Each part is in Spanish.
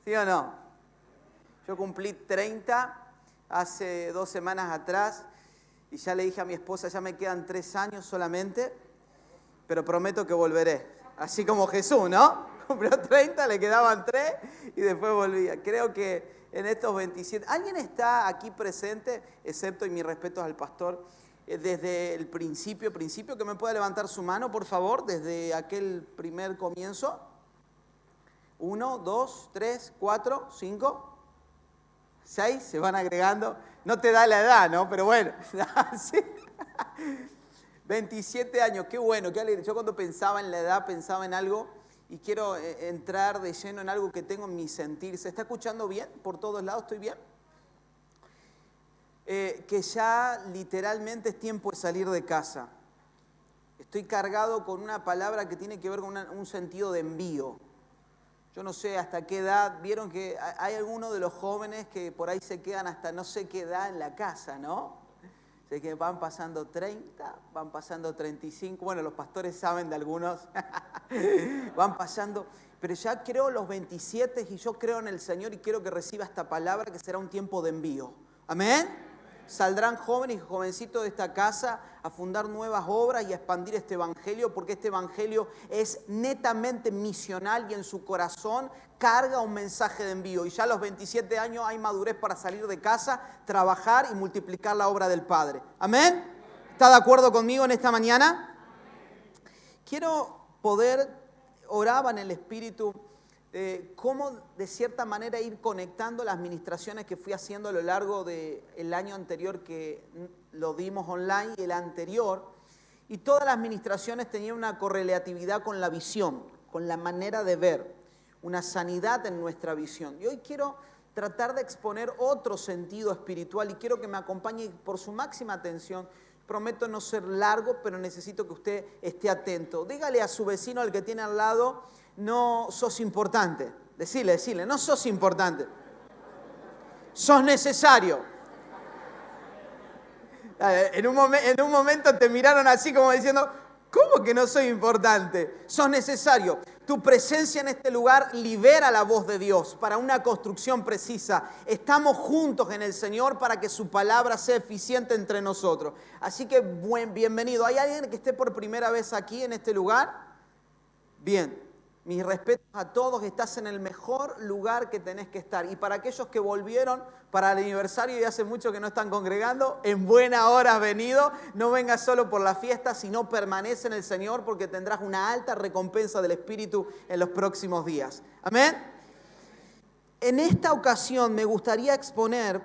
¿Sí o no? Yo cumplí 30 hace 2 semanas atrás y ya le dije a mi esposa, ya me quedan 3 años solamente, pero prometo que volveré. Así como Jesús, ¿no? Cumplió 30, le quedaban 3 y después volvía. Creo que en estos 27... ¿Alguien está aquí presente, excepto, y mis respetos al pastor, desde el principio, que me pueda levantar su mano, por favor, desde aquel primer comienzo? 1, 2, 3, 4, 5, 6, se van agregando. No te da la edad, ¿no? Pero bueno, ¿sí? 27 años, qué bueno, qué alegre. Yo cuando pensaba en la edad, pensaba en algo y quiero entrar de lleno en algo que tengo en mi sentir. ¿Se está escuchando bien? ¿Por todos lados estoy bien? Que ya literalmente es tiempo de salir de casa. Estoy cargado con una palabra que tiene que ver con un sentido de envío. Yo no sé hasta qué edad, vieron que hay algunos de los jóvenes que por ahí se quedan hasta no sé qué edad en la casa, ¿no? Sé que van pasando 30, van pasando 35, bueno, los pastores saben de algunos, van pasando, pero ya creo los 27 y yo creo en el Señor y quiero que reciba esta palabra que será un tiempo de envío. ¿Amén? Saldrán jóvenes y jovencitos de esta casa a fundar nuevas obras y a expandir este evangelio, porque este evangelio es netamente misional y en su corazón carga un mensaje de envío. Y ya a los 27 años hay madurez para salir de casa, trabajar y multiplicar la obra del Padre. ¿Amén? ¿Está de acuerdo conmigo en esta mañana? Quiero poder, oraba en el Espíritu, cómo de cierta manera ir conectando las ministraciones que fui haciendo a lo largo del año anterior que lo dimos online y el anterior. Y todas las ministraciones tenían una correlatividad con la visión, con la manera de ver, una sanidad en nuestra visión. Y hoy quiero tratar de exponer otro sentido espiritual y quiero que me acompañe por su máxima atención. Prometo no ser largo, pero necesito que usted esté atento. Dígale a su vecino, al que tiene al lado, no sos importante. Decile, no sos importante. Sos necesario. En un momento te miraron así como diciendo, ¿cómo que no soy importante? Sos necesario. Tu presencia en este lugar libera la voz de Dios para una construcción precisa. Estamos juntos en el Señor para que su palabra sea eficiente entre nosotros. Así que bienvenido. ¿Hay alguien que esté por primera vez aquí en este lugar? Bien. Mis respetos a todos, estás en el mejor lugar que tenés que estar. Y para aquellos que volvieron para el aniversario y hace mucho que no están congregando, en buena hora has venido. No vengas solo por la fiesta, sino permanece en el Señor porque tendrás una alta recompensa del Espíritu en los próximos días. Amén. En esta ocasión me gustaría exponer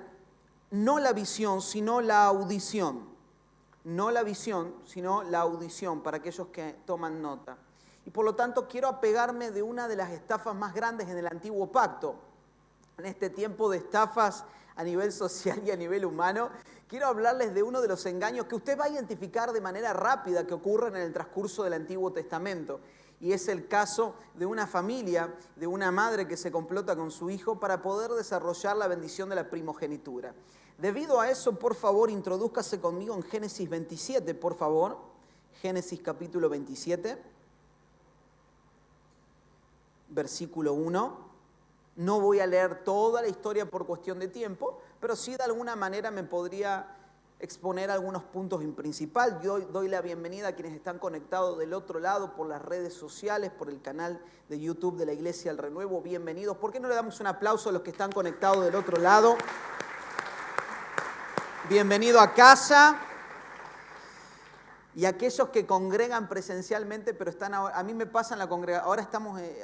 no la visión, sino la audición. No la visión, sino la audición para aquellos que toman nota. Y por lo tanto quiero apegarme de una de las estafas más grandes en el Antiguo Pacto. En este tiempo de estafas a nivel social y a nivel humano, quiero hablarles de uno de los engaños que usted va a identificar de manera rápida que ocurren en el transcurso del Antiguo Testamento. Y es el caso de una familia, de una madre que se complota con su hijo para poder desarrollar la bendición de la primogenitura. Debido a eso, por favor, introdúzcase conmigo en Génesis 27, por favor. Génesis capítulo 27. Versículo 1. No voy a leer toda la historia por cuestión de tiempo, pero sí de alguna manera me podría exponer algunos puntos en principal. Yo doy la bienvenida a quienes están conectados del otro lado por las redes sociales, por el canal de YouTube de la Iglesia del Renuevo. Bienvenidos. ¿Por qué no le damos un aplauso a los que están conectados del otro lado? Bienvenido a casa. Y aquellos que congregan presencialmente, pero están a mí me pasa en la congregación,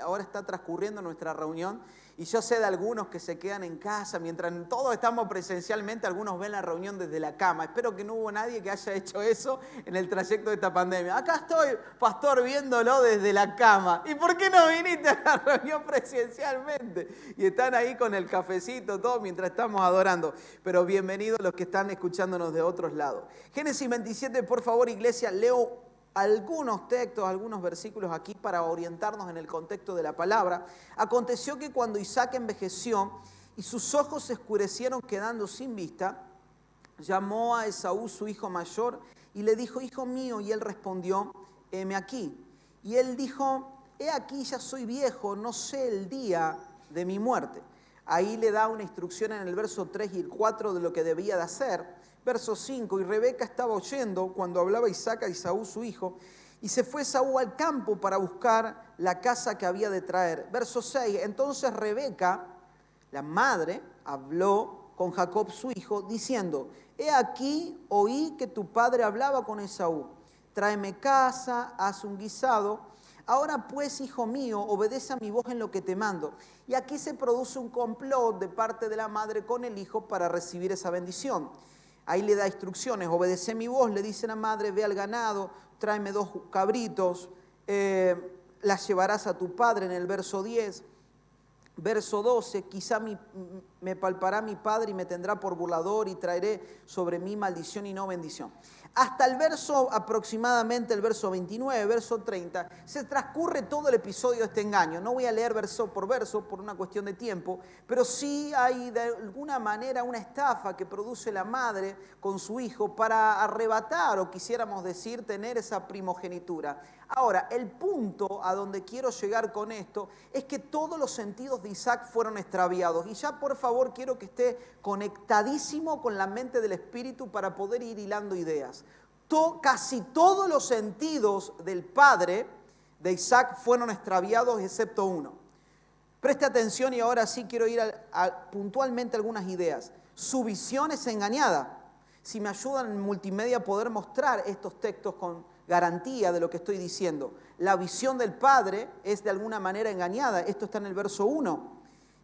ahora está transcurriendo nuestra reunión, y yo sé de algunos que se quedan en casa, mientras todos estamos presencialmente, algunos ven la reunión desde la cama. Espero que no hubo nadie que haya hecho eso en el trayecto de esta pandemia. Acá estoy, pastor, viéndolo desde la cama. ¿Y por qué no viniste a la reunión presencialmente? Y están ahí con el cafecito, todo, mientras estamos adorando. Pero bienvenidos los que están escuchándonos de otros lados. Génesis 27, por favor, iglesia, leo algunos textos, algunos versículos aquí para orientarnos en el contexto de la palabra. Aconteció que cuando Isaac envejeció y sus ojos se oscurecieron quedando sin vista, llamó a Esaú, su hijo mayor, y le dijo, hijo mío, y él respondió, heme aquí. Y él dijo, he aquí, ya soy viejo, no sé el día de mi muerte. Ahí le da una instrucción en el verso 3 y el 4 de lo que debía de hacer. Verso 5, y Rebeca estaba oyendo cuando hablaba Isaac a Esaú su hijo, y se fue Esaú al campo para buscar la caza que había de traer. Verso 6, entonces Rebeca, la madre, habló con Jacob su hijo, diciendo, he aquí, oí que tu padre hablaba con Esaú, tráeme caza, haz un guisado. Ahora pues, hijo mío, obedece a mi voz en lo que te mando. Y aquí se produce un complot de parte de la madre con el hijo para recibir esa bendición. Ahí le da instrucciones, obedece mi voz, le dice la madre, ve al ganado, tráeme 2 cabritos, las llevarás a tu padre en el verso 10. Verso 12, quizá me palpará mi padre y me tendrá por burlador y traeré sobre mí maldición y no bendición. Hasta el verso, aproximadamente el verso 29, verso 30, se transcurre todo el episodio de este engaño. No voy a leer verso por verso por una cuestión de tiempo, pero sí hay de alguna manera una estafa que produce la madre con su hijo para arrebatar, o quisiéramos decir, tener esa primogenitura. Ahora, el punto a donde quiero llegar con esto es que todos los sentidos de Isaac fueron extraviados. Y ya por favor quiero que esté conectadísimo con la mente del Espíritu para poder ir hilando ideas. Casi todos los sentidos del padre de Isaac fueron extraviados excepto uno. Preste atención y ahora sí quiero ir puntualmente a algunas ideas. Su visión es engañada. Si me ayudan en multimedia a poder mostrar estos textos con garantía de lo que estoy diciendo. La visión del Padre es de alguna manera engañada. Esto está en el verso 1.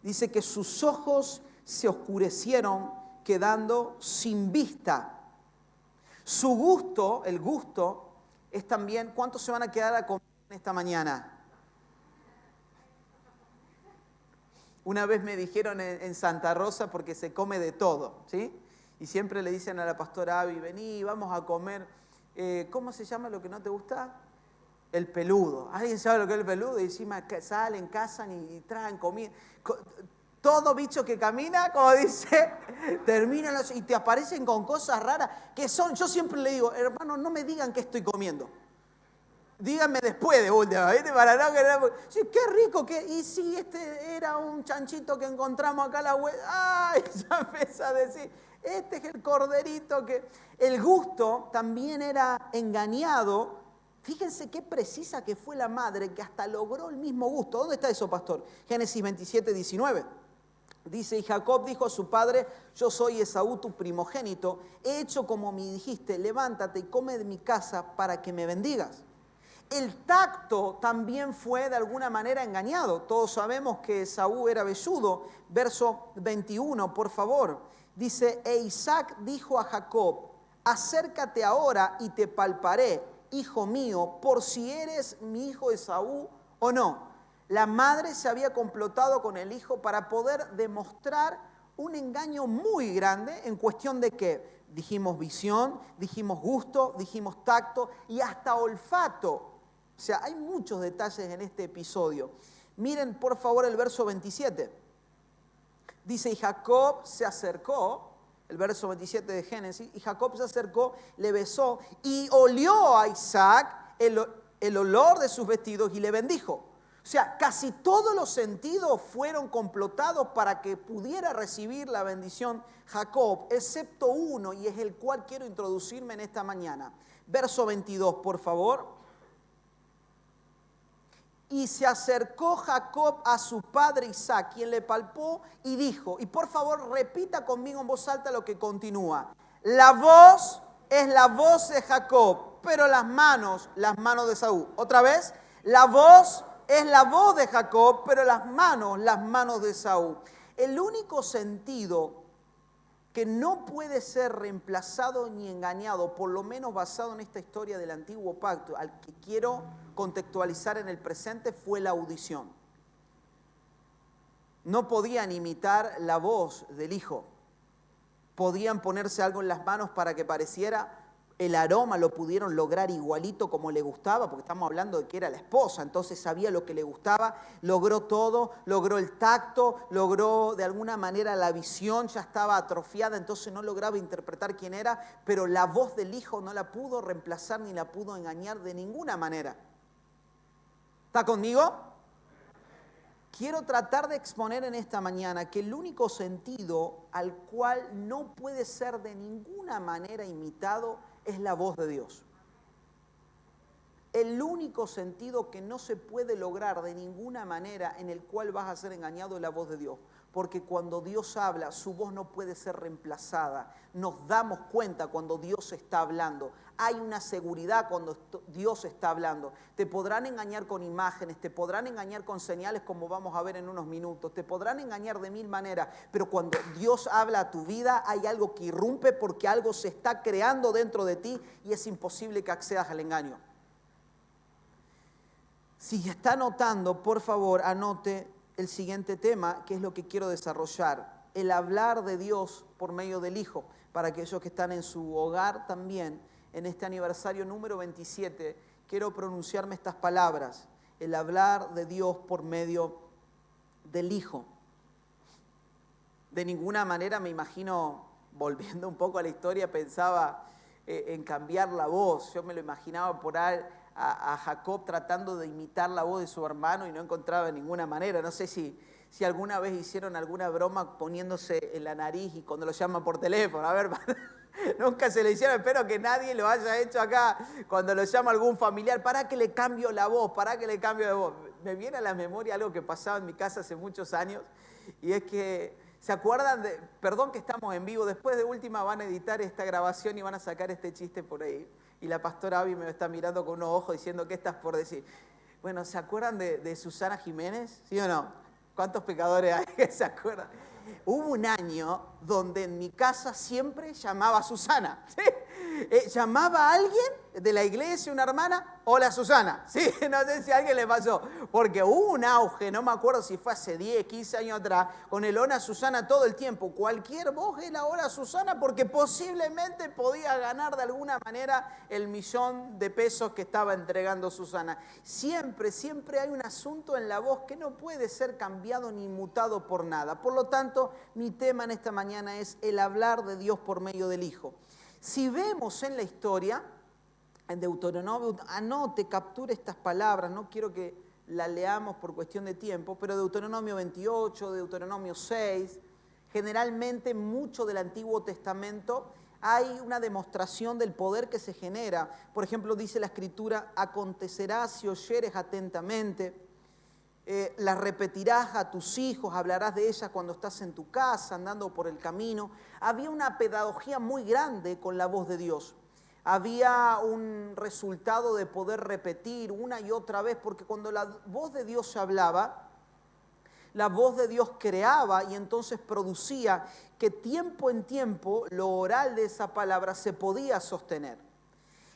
Dice que sus ojos se oscurecieron quedando sin vista. Su gusto, el gusto, es también, ¿cuántos se van a quedar a comer esta mañana? Una vez me dijeron en Santa Rosa, porque se come de todo, ¿sí? Y siempre le dicen a la pastora Abby, vení, vamos a comer, ¿cómo se llama lo que no te gusta? El peludo. ¿Alguien sabe lo que es el peludo? Y encima salen, cazan y traen comida. Todo bicho que camina, como dice, terminan y te aparecen con cosas raras que son, yo siempre le digo, hermano, no me digan qué estoy comiendo. Díganme después de última, ¿viste? Para no querer. Sí, qué rico que. Y sí, este era un chanchito que encontramos acá a la vuelta. ¡Ay! Ya empieza a decir. Este es el corderito que. El gusto también era engañado. Fíjense qué precisa que fue la madre que hasta logró el mismo gusto. ¿Dónde está eso, pastor? Génesis 27, 19. Dice, y Jacob dijo a su padre, yo soy Esaú tu primogénito, he hecho como me dijiste, levántate y come de mi casa para que me bendigas. El tacto también fue de alguna manera engañado. Todos sabemos que Esaú era velludo. Verso 21, por favor. Dice, e Isaac dijo a Jacob, acércate ahora y te palparé, hijo mío, por si eres mi hijo Esaú o no. La madre se había complotado con el hijo para poder demostrar un engaño muy grande en cuestión de que dijimos visión, dijimos gusto, dijimos tacto y hasta olfato. O sea, hay muchos detalles en este episodio. Miren, por favor, el verso 27. Dice, y Jacob se acercó, el verso 27 de Génesis, y Jacob se acercó, le besó y olió a Isaac el olor de sus vestidos y le bendijo. O sea, casi todos los sentidos fueron complotados para que pudiera recibir la bendición Jacob, excepto uno, y es el cual quiero introducirme en esta mañana. Verso 22, por favor. Y se acercó Jacob a su padre Isaac, quien le palpó y dijo, y por favor repita conmigo en voz alta lo que continúa. La voz es la voz de Jacob, pero las manos de Esaú. Otra vez, la voz es la voz de Jacob, pero las manos de Esaú. El único sentido que no puede ser reemplazado ni engañado, por lo menos basado en esta historia del antiguo pacto, al que quiero contextualizar en el presente, fue la audición. No podían imitar la voz del hijo. Podían ponerse algo en las manos para que pareciera. El aroma lo pudieron lograr igualito como le gustaba, porque estamos hablando de que era la esposa, entonces sabía lo que le gustaba, logró todo, logró el tacto, logró de alguna manera la visión, ya estaba atrofiada, entonces no lograba interpretar quién era, pero la voz del hijo no la pudo reemplazar ni la pudo engañar de ninguna manera. ¿Está conmigo? quiero tratar de exponer en esta mañana que el único sentido al cual no puede ser de ninguna manera imitado es la voz de Dios. El único sentido que no se puede lograr de ninguna manera en el cual vas a ser engañado es la voz de Dios. Porque cuando Dios habla, su voz no puede ser reemplazada. Nos damos cuenta cuando Dios está hablando. Hay una seguridad cuando Dios está hablando. Te podrán engañar con imágenes, te podrán engañar con señales como vamos a ver en unos minutos, te podrán engañar de mil maneras, pero cuando Dios habla a tu vida hay algo que irrumpe porque algo se está creando dentro de ti y es imposible que accedas al engaño. Si está anotando, por favor, anote el siguiente tema, que es lo que quiero desarrollar. El hablar de Dios por medio del Hijo. Para aquellos que están en su hogar también, en este aniversario número 27, quiero pronunciarme estas palabras. El hablar de Dios por medio del Hijo. De ninguna manera me imagino, volviendo un poco a la historia, pensaba en cambiar la voz. Yo me lo imaginaba por ahí a Jacob tratando de imitar la voz de su hermano y no encontraba de ninguna manera. No sé si alguna vez hicieron alguna broma poniéndose en la nariz y cuando lo llaman por teléfono. A ver, nunca se lo hicieron, espero que nadie lo haya hecho acá cuando lo llama algún familiar. ¿Para que le cambio la voz? ¿Para que le cambio de voz? Me viene a la memoria algo que pasaba en mi casa hace muchos años y es que, ¿se acuerdan de, perdón que estamos en vivo, después de última van a editar esta grabación y van a sacar este chiste por ahí? Y la pastora Abby me está mirando con unos ojos diciendo, ¿qué estás por decir? Bueno, ¿se acuerdan de Susana Jiménez? ¿Sí o no? ¿Cuántos pecadores hay que se acuerdan? Hubo un año donde en mi casa siempre llamaba a Susana. ¿Sí? Llamaba a alguien de la iglesia, una hermana, hola Susana. ¿Sí? No sé si a alguien le pasó. Porque hubo un auge, no me acuerdo si fue hace 10, 15 años atrás, con el hola Susana todo el tiempo. Cualquier voz era hola Susana porque posiblemente podía ganar de alguna manera el $1.000.000 que estaba entregando Susana. Siempre hay un asunto en la voz que no puede ser cambiado ni mutado por nada. Por lo tanto, mi tema en esta mañana es el hablar de Dios por medio del Hijo. Si vemos en la historia, en Deuteronomio, anote, capture estas palabras, no quiero que la leamos por cuestión de tiempo, pero Deuteronomio 28, Deuteronomio 6, generalmente mucho del Antiguo Testamento hay una demostración del poder que se genera. Por ejemplo, dice la Escritura, acontecerá si oyeres atentamente, las repetirás a tus hijos, hablarás de ellas cuando estás en tu casa, andando por el camino. Había una pedagogía muy grande con la voz de Dios. Había un resultado de poder repetir una y otra vez, porque cuando la voz de Dios se hablaba, la voz de Dios creaba y entonces producía que tiempo en tiempo lo oral de esa palabra se podía sostener.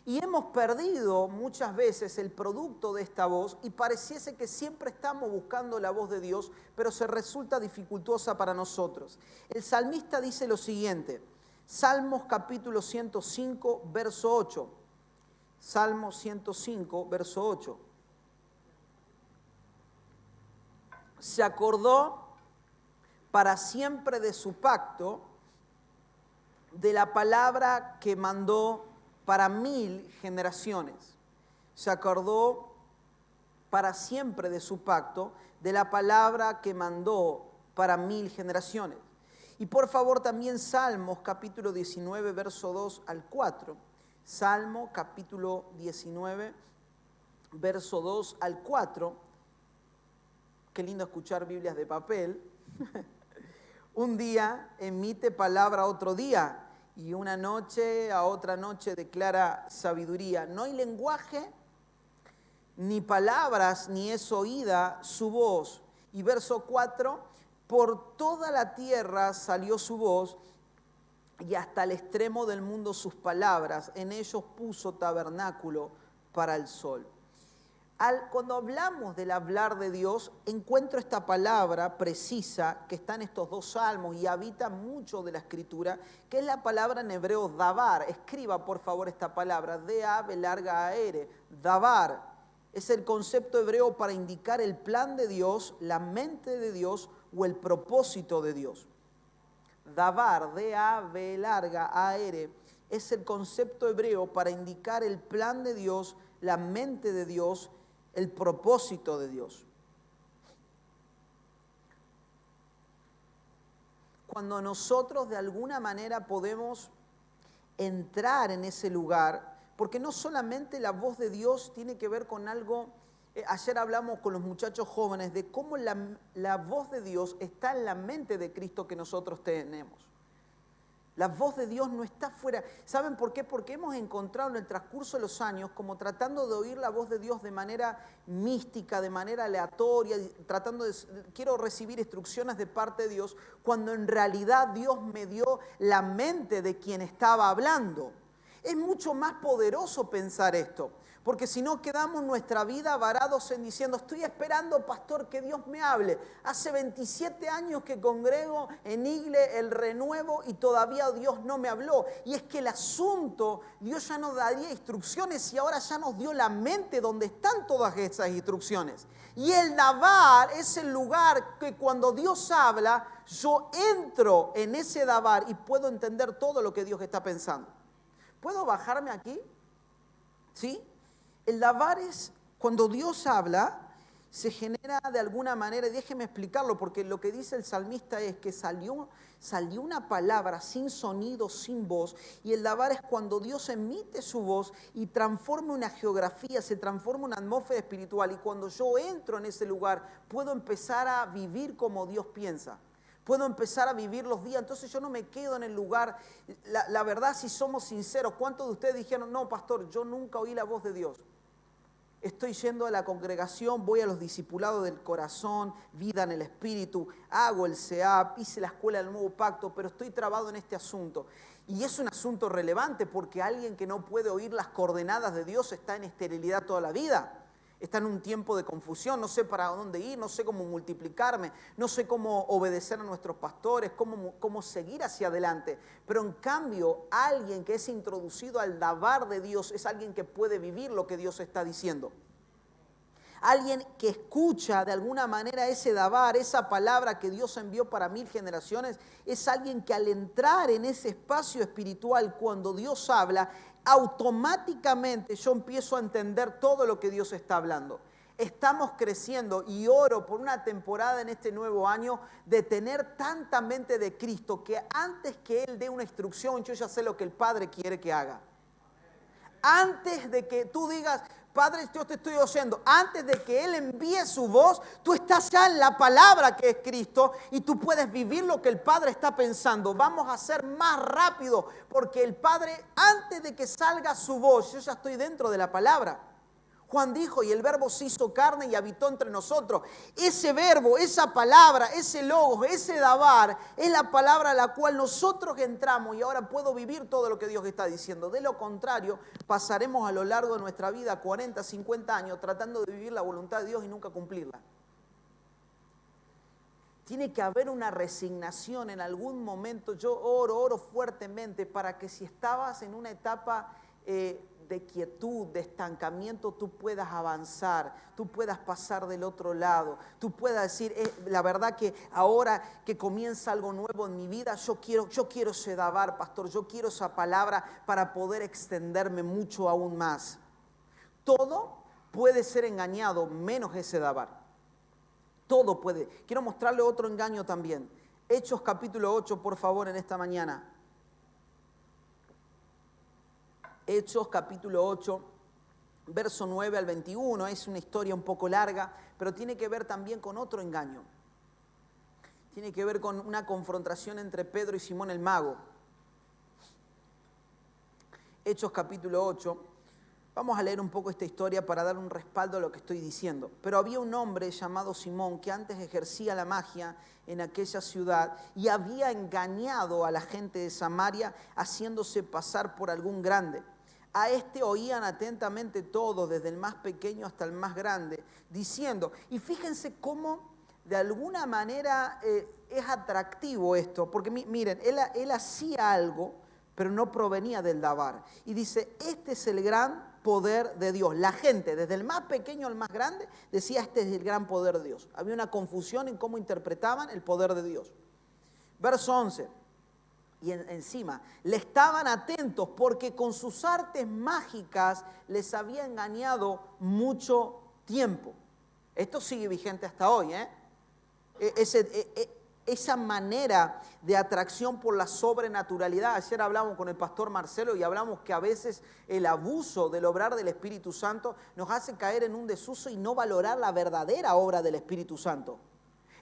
Y hemos perdido muchas veces el producto de esta voz y pareciese que siempre estamos buscando la voz de Dios, pero se resulta dificultosa para nosotros. El salmista dice lo siguiente, Salmos capítulo 105, verso 8. Salmos 105, verso 8. Se acordó para siempre de su pacto, de la palabra que mandó para 1000 generaciones. Se acordó para siempre de su pacto, de la palabra que mandó para 1000 generaciones. Y por favor también Salmos capítulo 19, verso 2 al 4. Salmo capítulo 19, verso 2 al 4. Qué lindo escuchar Biblias de papel. Un día emite palabra otro día, y una noche a otra noche declara sabiduría. No hay lenguaje, ni palabras, ni es oída su voz. Y verso 4, por toda la tierra salió su voz, y hasta el extremo del mundo sus palabras. En ellos puso tabernáculo para el sol. Cuando hablamos del hablar de Dios, encuentro esta palabra precisa que está en estos dos salmos y habita mucho de la Escritura, que es la palabra en hebreo davar. Escriba por favor esta palabra, D-A-B larga A-R, davar. Es el concepto hebreo para indicar el plan de Dios, la mente de Dios o el propósito de Dios. Davar, D-A-B larga A-R, es el concepto hebreo para indicar el plan de Dios, la mente de Dios, el propósito de Dios. cuando nosotros de alguna manera podemos entrar en ese lugar, porque no solamente la voz de Dios tiene que ver con algo, ayer hablamos con los muchachos jóvenes de cómo la voz de Dios está en la mente de Cristo que nosotros tenemos. La voz de Dios no está fuera. ¿Saben por qué? Porque hemos encontrado en el transcurso de los años como tratando de oír la voz de Dios de manera mística, de manera aleatoria, tratando de, quiero recibir instrucciones de parte de Dios, cuando en realidad Dios me dio la mente de quien estaba hablando. Es mucho más poderoso pensar esto, porque si no quedamos nuestra vida varados en diciendo, estoy esperando, pastor, que Dios me hable. Hace 27 años que congrego en Igle el Renuevo y todavía Dios no me habló. Y es que el asunto, Dios ya nos daría instrucciones y ahora ya nos dio la mente donde están todas esas instrucciones. Y el Dabar es el lugar que cuando Dios habla, yo entro en ese Dabar y puedo entender todo lo que Dios está pensando. ¿Puedo bajarme aquí? ¿Sí? El Dabar es cuando Dios habla, se genera de alguna manera, y déjeme explicarlo, porque lo que dice el salmista es que salió una palabra sin sonido, sin voz, y el Dabar es cuando Dios emite su voz y transforma una geografía, se transforma una atmósfera espiritual, y cuando yo entro en ese lugar, puedo empezar a vivir como Dios piensa. Puedo empezar a vivir los días, entonces yo no me quedo en el lugar. La verdad, si somos sinceros, ¿cuántos de ustedes dijeron, no, pastor, yo nunca oí la voz de Dios? Estoy yendo a la congregación, voy a los discipulados del corazón, vida en el espíritu, hago el SEAP, hice la escuela del nuevo pacto, pero estoy trabado en este asunto. Y es un asunto relevante porque alguien que no puede oír las coordenadas de Dios está en esterilidad toda la vida. Está en un tiempo de confusión, no sé para dónde ir, no sé cómo multiplicarme, no sé cómo obedecer a nuestros pastores, cómo seguir hacia adelante. Pero en cambio, alguien que es introducido al Dabar de Dios es alguien que puede vivir lo que Dios está diciendo. Alguien que escucha de alguna manera ese Dabar, esa palabra que Dios envió para 1000 generaciones, es alguien que al entrar en ese espacio espiritual, cuando Dios habla, automáticamente yo empiezo a entender todo lo que Dios está hablando. Estamos creciendo y oro por una temporada en este nuevo año de tener tanta mente de Cristo que antes que Él dé una instrucción, yo ya sé lo que el Padre quiere que haga. Antes de que tú digas, Padre, yo te estoy oyendo, antes de que Él envíe su voz, tú estás ya en la palabra que es Cristo y tú puedes vivir lo que el Padre está pensando. Vamos a ser más rápido porque el Padre, antes de que salga su voz, yo ya estoy dentro de la palabra. Juan dijo, y el verbo se hizo carne y habitó entre nosotros. Ese verbo, esa palabra, ese logos, ese dabar, es la palabra a la cual nosotros entramos y ahora puedo vivir todo lo que Dios está diciendo. De lo contrario, pasaremos a lo largo de nuestra vida 40, 50 años tratando de vivir la voluntad de Dios y nunca cumplirla. Tiene que haber una resignación en algún momento. Yo oro fuertemente para que si estabas en una etapa de quietud, de estancamiento, tú puedas avanzar, tú puedas pasar del otro lado, tú puedas decir, la verdad que ahora que comienza algo nuevo en mi vida, yo quiero ese dabar, pastor, yo quiero esa palabra para poder extenderme mucho aún más. Todo puede ser engañado, menos ese dabar. Todo puede. Quiero mostrarle otro engaño también. Hechos capítulo 8, por favor, en esta mañana. Hechos capítulo 8, verso 9 al 21, es una historia un poco larga, pero tiene que ver también con otro engaño. Tiene que ver con una confrontación entre Pedro y Simón el Mago. Hechos capítulo 8, vamos a leer un poco esta historia para dar un respaldo a lo que estoy diciendo. Pero había un hombre llamado Simón que antes ejercía la magia en aquella ciudad y había engañado a la gente de Samaria haciéndose pasar por algún grande. A este oían atentamente todos, desde el más pequeño hasta el más grande, diciendo, y fíjense cómo de alguna manera es atractivo esto, porque miren, él hacía algo, pero no provenía del dabar. Y dice, este es el gran poder de Dios. La gente, desde el más pequeño al más grande, decía, este es el gran poder de Dios. Había una confusión en cómo interpretaban el poder de Dios. Verso 11. Y encima, le estaban atentos porque con sus artes mágicas les había engañado mucho tiempo. Esto sigue vigente hasta hoy, esa manera de atracción por la sobrenaturalidad. Ayer hablamos con el pastor Marcelo y hablamos que a veces el abuso del obrar del Espíritu Santo nos hace caer en un desuso y no valorar la verdadera obra del Espíritu Santo.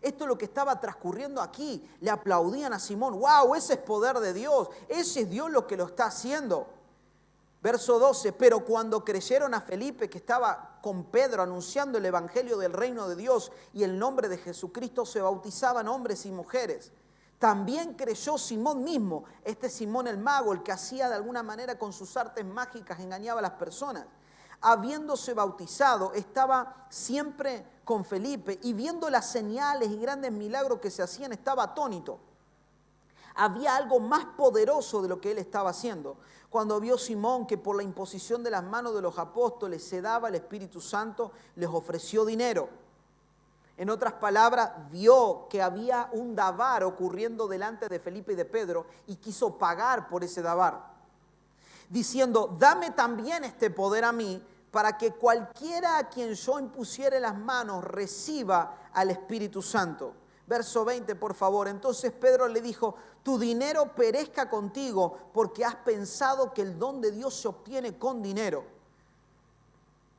Esto es lo que estaba transcurriendo aquí. Le aplaudían a Simón. ¡Wow! Ese es poder de Dios. Ese es Dios lo que lo está haciendo. Verso 12, pero cuando creyeron a Felipe, que estaba con Pedro anunciando el evangelio del reino de Dios y el nombre de Jesucristo, se bautizaban hombres y mujeres. También creyó Simón mismo, este Simón el mago, el que hacía de alguna manera con sus artes mágicas, engañaba a las personas. Habiéndose bautizado, estaba siempre con Felipe y viendo las señales y grandes milagros que se hacían, estaba atónito. Había algo más poderoso de lo que él estaba haciendo. Cuando vio Simón que por la imposición de las manos de los apóstoles se daba el Espíritu Santo, les ofreció dinero. En otras palabras, vio que había un davar ocurriendo delante de Felipe y de Pedro y quiso pagar por ese davar, diciendo, dame también este poder a mí, para que cualquiera a quien yo impusiere las manos reciba al Espíritu Santo. Verso 20, por favor. Entonces Pedro le dijo, tu dinero perezca contigo, porque has pensado que el don de Dios se obtiene con dinero.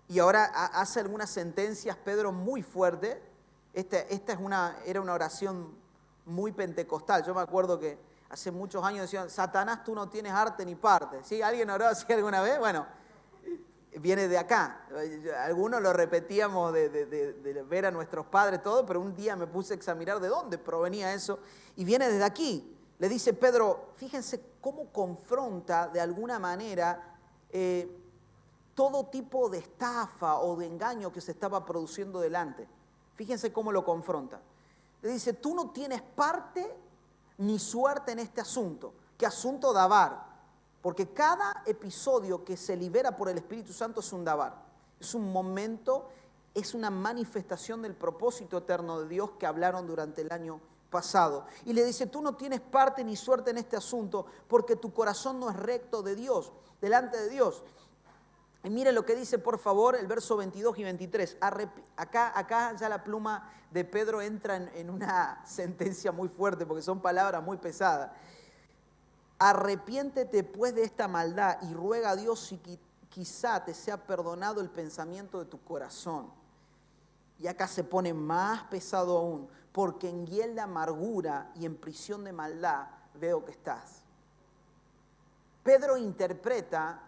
Y ahora hace algunas sentencias Pedro muy fuertes. Era una oración muy pentecostal. Yo me acuerdo que hace muchos años decían, Satanás, tú no tienes arte ni parte. ¿Sí? ¿Alguien oró así alguna vez? Bueno, viene de acá. Algunos lo repetíamos de ver a nuestros padres todo, pero un día me puse a examinar de dónde provenía eso y viene desde aquí. Le dice Pedro, fíjense cómo confronta de alguna manera todo tipo de estafa o de engaño que se estaba produciendo delante. Fíjense cómo lo confronta. Le dice, tú no tienes parte ni suerte en este asunto. ¿Qué asunto? Davar. Porque cada episodio que se libera por el Espíritu Santo es un davar. Es un momento, es una manifestación del propósito eterno de Dios que hablaron durante el año pasado. Y le dice, tú no tienes parte ni suerte en este asunto porque tu corazón no es recto de Dios, delante de Dios. Y mire lo que dice, por favor, el verso 22 y 23. Acá ya la pluma de Pedro entra en una sentencia muy fuerte porque son palabras muy pesadas. Arrepiéntete pues de esta maldad y ruega a Dios si quizá te sea perdonado el pensamiento de tu corazón. Y acá se pone más pesado aún, porque en hiel de amargura y en prisión de maldad veo que estás. Pedro interpreta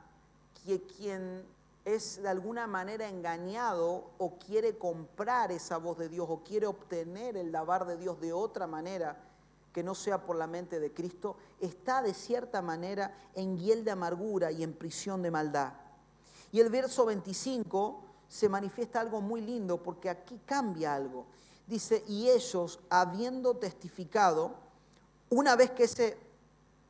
que quien es de alguna manera engañado o quiere comprar esa voz de Dios o quiere obtener el davar de Dios de otra manera que no sea por la mente de Cristo, está de cierta manera en hiel de amargura y en prisión de maldad. Y el verso 25 se manifiesta algo muy lindo porque aquí cambia algo. Dice, y ellos, habiendo testificado, una vez que ese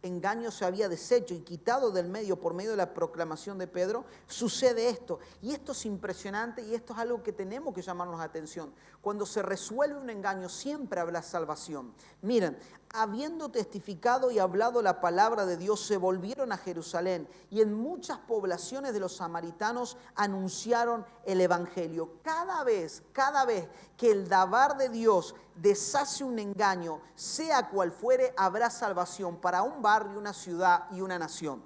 engaño se había deshecho y quitado del medio por medio de la proclamación de Pedro, sucede esto. Y esto es impresionante y esto es algo que tenemos que llamarnos la atención. Cuando se resuelve un engaño siempre habrá salvación. Miren, habiendo testificado y hablado la palabra de Dios, se volvieron a Jerusalén y en muchas poblaciones de los samaritanos anunciaron el evangelio. Cada vez que el davar de Dios deshace un engaño, sea cual fuere, habrá salvación para un barrio, una ciudad y una nación.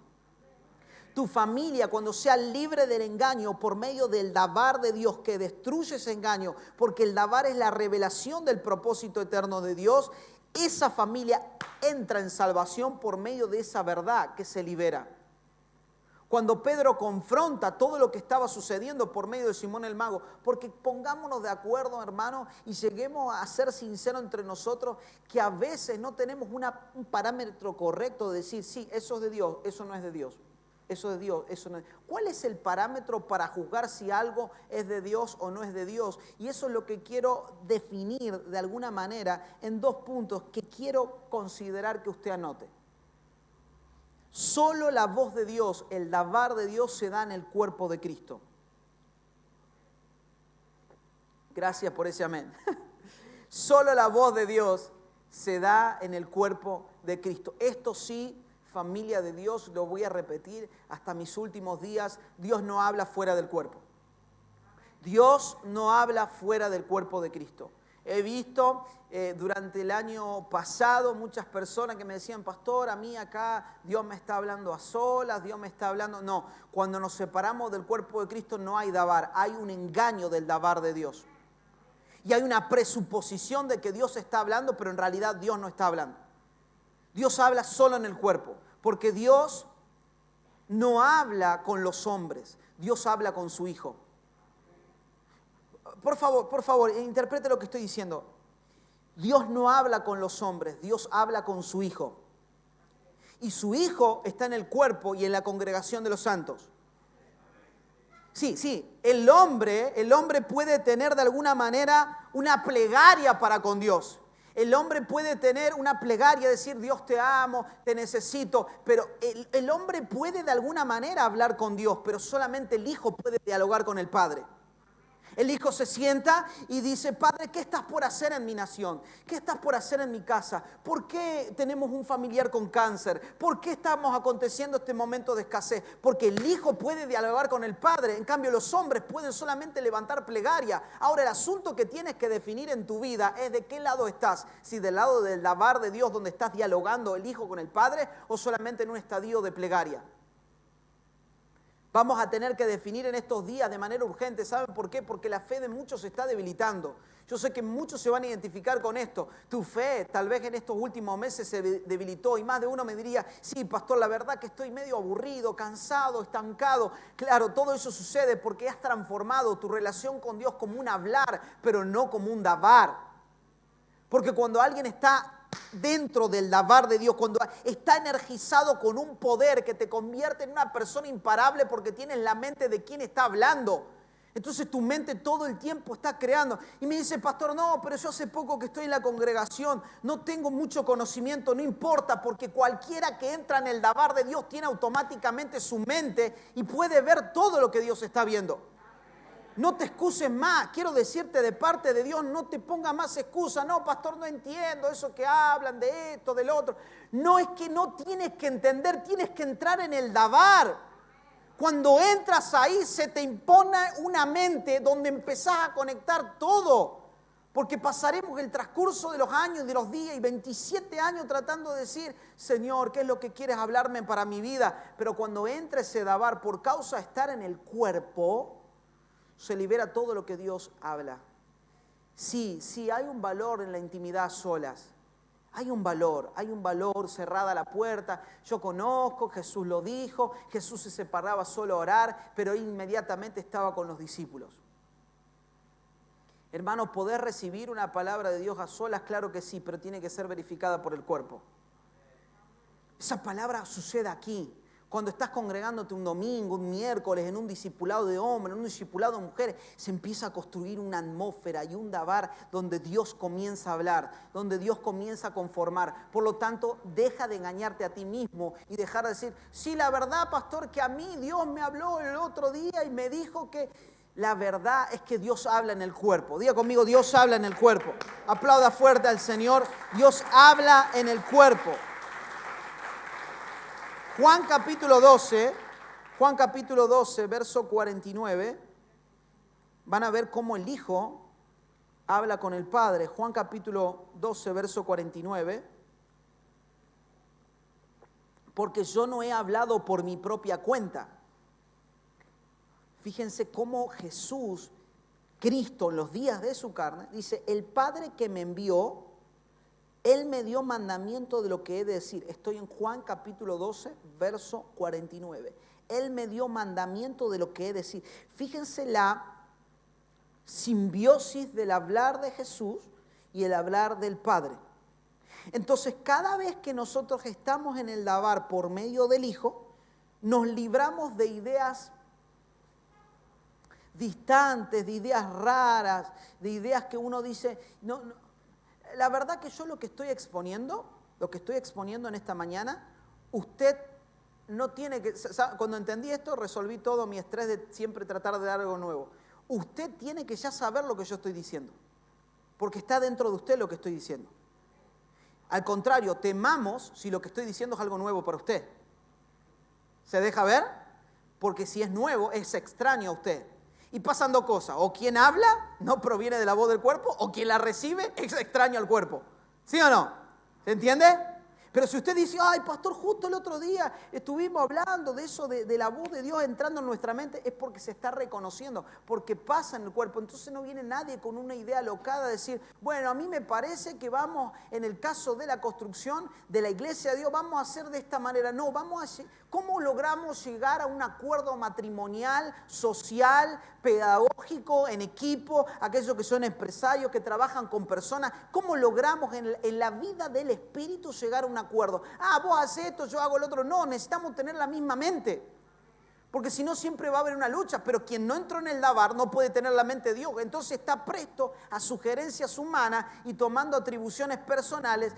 Tu familia, cuando sea libre del engaño por medio del davar de Dios que destruye ese engaño, porque el davar es la revelación del propósito eterno de Dios, esa familia entra en salvación por medio de esa verdad que se libera. Cuando Pedro confronta todo lo que estaba sucediendo por medio de Simón el mago, porque pongámonos de acuerdo, hermano, y lleguemos a ser sinceros entre nosotros, que a veces no tenemos un parámetro correcto de decir, sí, eso es de Dios, eso no es de Dios. Eso es de Dios, eso no es. ¿Cuál es el parámetro para juzgar si algo es de Dios o no es de Dios? Y eso es lo que quiero definir de alguna manera en 2 puntos que quiero considerar que usted anote. Solo la voz de Dios, el davar de Dios se da en el cuerpo de Cristo. Gracias por ese amén. Solo la voz de Dios se da en el cuerpo de Cristo. Esto sí, familia de Dios, lo voy a repetir hasta mis últimos días, Dios no habla fuera del cuerpo. Dios no habla fuera del cuerpo de Cristo. He visto durante el año pasado muchas personas que me decían, pastor, a mí acá Dios me está hablando a solas, Dios me está hablando. No, cuando nos separamos del cuerpo de Cristo no hay dabar, hay un engaño del dabar de Dios. Y hay una presuposición de que Dios está hablando, pero en realidad Dios no está hablando. Dios habla solo en el cuerpo, porque Dios no habla con los hombres, Dios habla con su Hijo. Por favor, interprete lo que estoy diciendo. Dios no habla con los hombres, Dios habla con su Hijo. Y su Hijo está en el cuerpo y en la congregación de los santos. Sí, el hombre puede tener de alguna manera una plegaria para con Dios. El hombre puede tener una plegaria, decir, Dios te amo, te necesito. Pero el hombre puede de alguna manera hablar con Dios, pero solamente el Hijo puede dialogar con el Padre. El Hijo se sienta y dice, Padre, ¿qué estás por hacer en mi nación? ¿Qué estás por hacer en mi casa? ¿Por qué tenemos un familiar con cáncer? ¿Por qué estamos aconteciendo este momento de escasez? Porque el Hijo puede dialogar con el Padre. En cambio, los hombres pueden solamente levantar plegaria. Ahora, el asunto que tienes que definir en tu vida es de qué lado estás. Si del lado del dabar de Dios, donde estás dialogando el Hijo con el Padre, o solamente en un estadio de plegaria. Vamos a tener que definir en estos días de manera urgente. ¿Saben por qué? Porque la fe de muchos se está debilitando. Yo sé que muchos se van a identificar con esto. Tu fe tal vez en estos últimos meses se debilitó y más de uno me diría, sí, pastor, la verdad que estoy medio aburrido, cansado, estancado. Claro, todo eso sucede porque has transformado tu relación con Dios como un hablar, pero no como un dabar. Porque cuando alguien está dentro del dabar de Dios, cuando está energizado con un poder que te convierte en una persona imparable porque tienes la mente de quien está hablando, entonces tu mente todo el tiempo está creando. Y me dice, pastor, no, pero yo hace poco que estoy en la congregación, no tengo mucho conocimiento. No importa, porque cualquiera que entra en el dabar de Dios tiene automáticamente su mente y puede ver todo lo que Dios está viendo. No te excuses más, quiero decirte de parte de Dios, no te pongas más excusas. No, pastor, no entiendo eso que hablan de esto, del otro. No, es que no tienes que entender, tienes que entrar en el dabar. Cuando entras ahí se te impone una mente donde empezás a conectar todo. Porque pasaremos el transcurso de los años, de los días y 27 años tratando de decir, Señor, ¿qué es lo que quieres hablarme para mi vida? Pero cuando entra ese dabar por causa de estar en el cuerpo, se libera todo lo que Dios habla. Sí, hay un valor en la intimidad a solas. Hay un valor cerrada la puerta. Yo conozco, Jesús lo dijo, Jesús se separaba solo a orar, pero inmediatamente estaba con los discípulos. Hermanos, ¿poder recibir una palabra de Dios a solas? Claro que sí, pero tiene que ser verificada por el cuerpo. Esa palabra sucede aquí. Cuando estás congregándote un domingo, un miércoles, en un discipulado de hombres, en un discipulado de mujeres, se empieza a construir una atmósfera y un dabar donde Dios comienza a hablar, donde Dios comienza a conformar. Por lo tanto, deja de engañarte a ti mismo y dejar de decir, sí, la verdad, pastor, que a mí Dios me habló el otro día y me dijo que... La verdad es que Dios habla en el cuerpo. Diga conmigo, Dios habla en el cuerpo. Aplauda fuerte al Señor. Dios habla en el cuerpo. Juan capítulo 12, verso 49, van a ver cómo el Hijo habla con el Padre. Juan capítulo 12, verso 49, porque yo no he hablado por mi propia cuenta. Fíjense cómo Jesús, Cristo, en los días de su carne, dice, el Padre que me envió, Él me dio mandamiento de lo que he de decir. Estoy en Juan capítulo 12, verso 49. Él me dio mandamiento de lo que he de decir. Fíjense la simbiosis del hablar de Jesús y el hablar del Padre. Entonces, cada vez que nosotros estamos en el dabar por medio del Hijo, nos libramos de ideas distantes, de ideas raras, de ideas que uno dice, no. La verdad que yo lo que estoy exponiendo en esta mañana, usted no tiene que... Cuando entendí esto, resolví todo mi estrés de siempre tratar de dar algo nuevo. Usted tiene que ya saber lo que yo estoy diciendo, porque está dentro de usted lo que estoy diciendo. Al contrario, temamos si lo que estoy diciendo es algo nuevo para usted. ¿Se deja ver? Porque si es nuevo, es extraño a usted. Y pasan dos cosas, o quien habla no proviene de la voz del cuerpo, o quien la recibe es extraño al cuerpo. ¿Sí o no? ¿Se entiende? Pero si usted dice, ay, pastor, justo el otro día estuvimos hablando de eso, de la voz de Dios entrando en nuestra mente, es porque se está reconociendo, porque pasa en el cuerpo. Entonces no viene nadie con una idea alocada de decir, bueno, a mí me parece que vamos, en el caso de la construcción de la iglesia de Dios, vamos a hacer de esta manera. No, ¿cómo logramos llegar a un acuerdo matrimonial, social, pedagógico, en equipo, aquellos que son empresarios, que trabajan con personas? ¿Cómo logramos en la vida del Espíritu llegar a un acuerdo? Ah, vos haces esto, yo hago el otro. No, necesitamos tener la misma mente. Porque si no siempre va a haber una lucha, pero quien no entró en el Dabar no puede tener la mente de Dios. Entonces está presto a sugerencias humanas y tomando atribuciones personales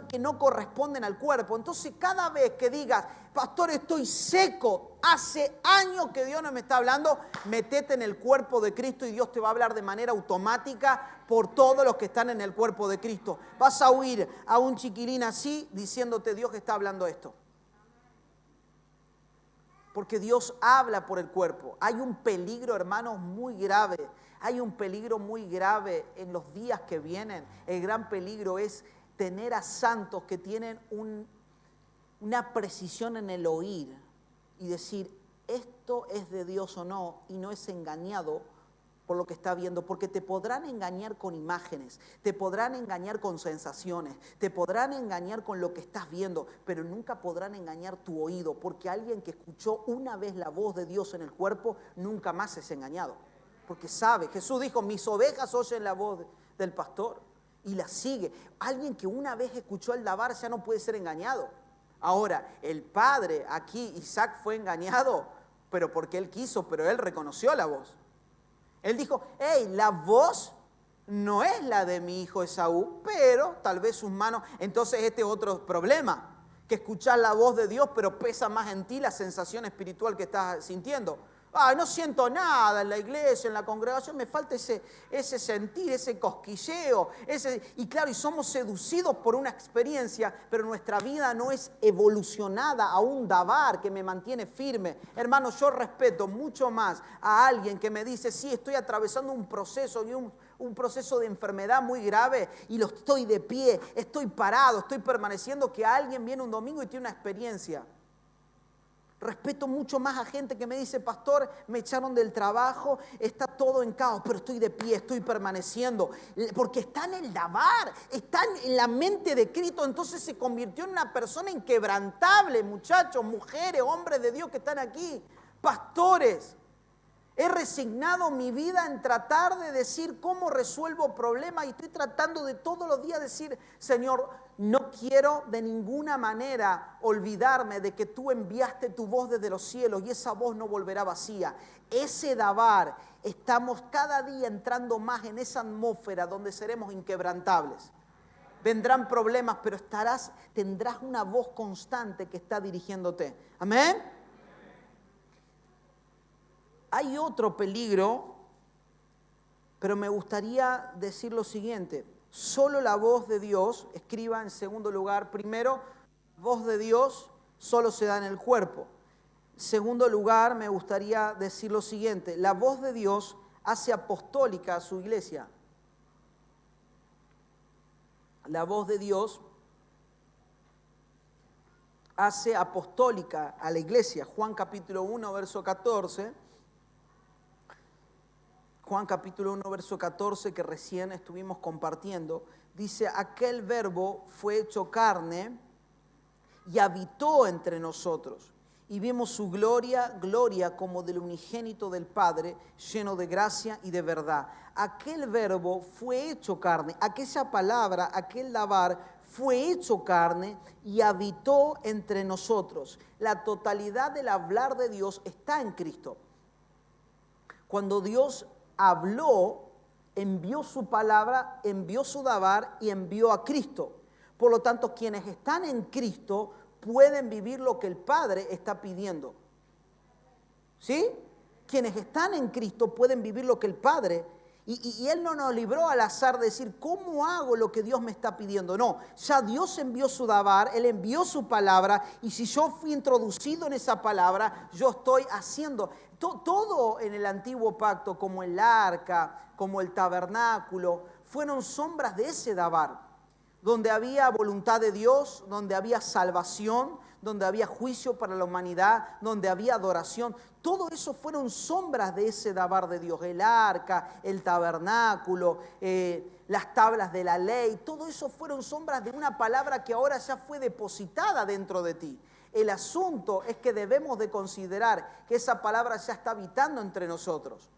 que no corresponden al cuerpo. Entonces cada vez que digas, pastor, estoy seco, hace años que Dios no me está hablando, metete en el cuerpo de Cristo y Dios te va a hablar de manera automática por todos los que están en el cuerpo de Cristo. Vas a oír a un chiquilín así diciéndote, Dios está hablando esto. Porque Dios habla por el cuerpo. Hay un peligro, hermanos, muy grave. Hay un peligro muy grave en los días que vienen. El gran peligro es tener a santos que tienen una precisión en el oír y decir, esto es de Dios o no, y no es engañado por lo que está viendo, porque te podrán engañar con imágenes, te podrán engañar con sensaciones, te podrán engañar con lo que estás viendo, pero nunca podrán engañar tu oído, porque alguien que escuchó una vez la voz de Dios en el cuerpo, nunca más es engañado, porque sabe. Jesús dijo, mis ovejas oyen la voz del pastor y la sigue. Alguien que una vez escuchó el Dabar ya no puede ser engañado. Ahora, el padre aquí, Isaac, fue engañado, pero porque él quiso, pero él reconoció la voz. Él dijo, hey, la voz no es la de mi hijo Esaú, pero tal vez sus manos. Entonces este es otro problema, que escuchar la voz de Dios, pero pesa más en ti la sensación espiritual que estás sintiendo. No siento nada en la iglesia, en la congregación, me falta ese sentir, ese cosquilleo. Y claro, y somos seducidos por una experiencia, pero nuestra vida no es evolucionada a un dabar que me mantiene firme. Hermanos, yo respeto mucho más a alguien que me dice, sí, estoy atravesando un proceso y un proceso de enfermedad muy grave y lo estoy de pie, estoy parado, estoy permaneciendo, que alguien viene un domingo y tiene una experiencia. Respeto mucho más a gente que me dice, pastor, me echaron del trabajo, está todo en caos, pero estoy de pie, estoy permaneciendo. Porque está en el Dabar, está en la mente de Cristo, entonces se convirtió en una persona inquebrantable, muchachos, mujeres, hombres de Dios que están aquí, pastores. He resignado mi vida en tratar de decir cómo resuelvo problemas y estoy tratando de todos los días decir, Señor, no quiero de ninguna manera olvidarme de que tú enviaste tu voz desde los cielos y esa voz no volverá vacía. Ese Dabar, estamos cada día entrando más en esa atmósfera donde seremos inquebrantables. Vendrán problemas, pero tendrás una voz constante que está dirigiéndote. Amén. Hay otro peligro, pero me gustaría decir lo siguiente. Solo la voz de Dios, escriba en segundo lugar, primero, la voz de Dios solo se da en el cuerpo. En segundo lugar, me gustaría decir lo siguiente. La voz de Dios hace apostólica a su iglesia. La voz de Dios hace apostólica a la iglesia. Juan capítulo 1, verso 14. Juan capítulo 1, verso 14, que recién estuvimos compartiendo, dice, aquel verbo fue hecho carne y habitó entre nosotros. Y vimos su gloria como del unigénito del Padre, lleno de gracia y de verdad. Aquel verbo fue hecho carne, aquella palabra, aquel Dabar, fue hecho carne y habitó entre nosotros. La totalidad del hablar de Dios está en Cristo. Cuando Dios habló, envió su palabra, envió su Dabar y envió a Cristo. Por lo tanto, quienes están en Cristo pueden vivir lo que el Padre está pidiendo. ¿Sí? Quienes están en Cristo pueden vivir lo que el Padre. Y Él no nos libró al azar de decir, ¿cómo hago lo que Dios me está pidiendo? No, ya Dios envió su dabar, Él envió su palabra, y si yo fui introducido en esa palabra, yo estoy haciendo. Todo en el antiguo pacto, como el arca, como el tabernáculo, fueron sombras de ese dabar, donde había voluntad de Dios, donde había salvación, donde había juicio para la humanidad, donde había adoración. Todo eso fueron sombras de ese dabar de Dios. El arca, el tabernáculo, las tablas de la ley, todo eso fueron sombras de una palabra que ahora ya fue depositada dentro de ti. El asunto es que debemos de considerar que esa palabra ya está habitando entre nosotros.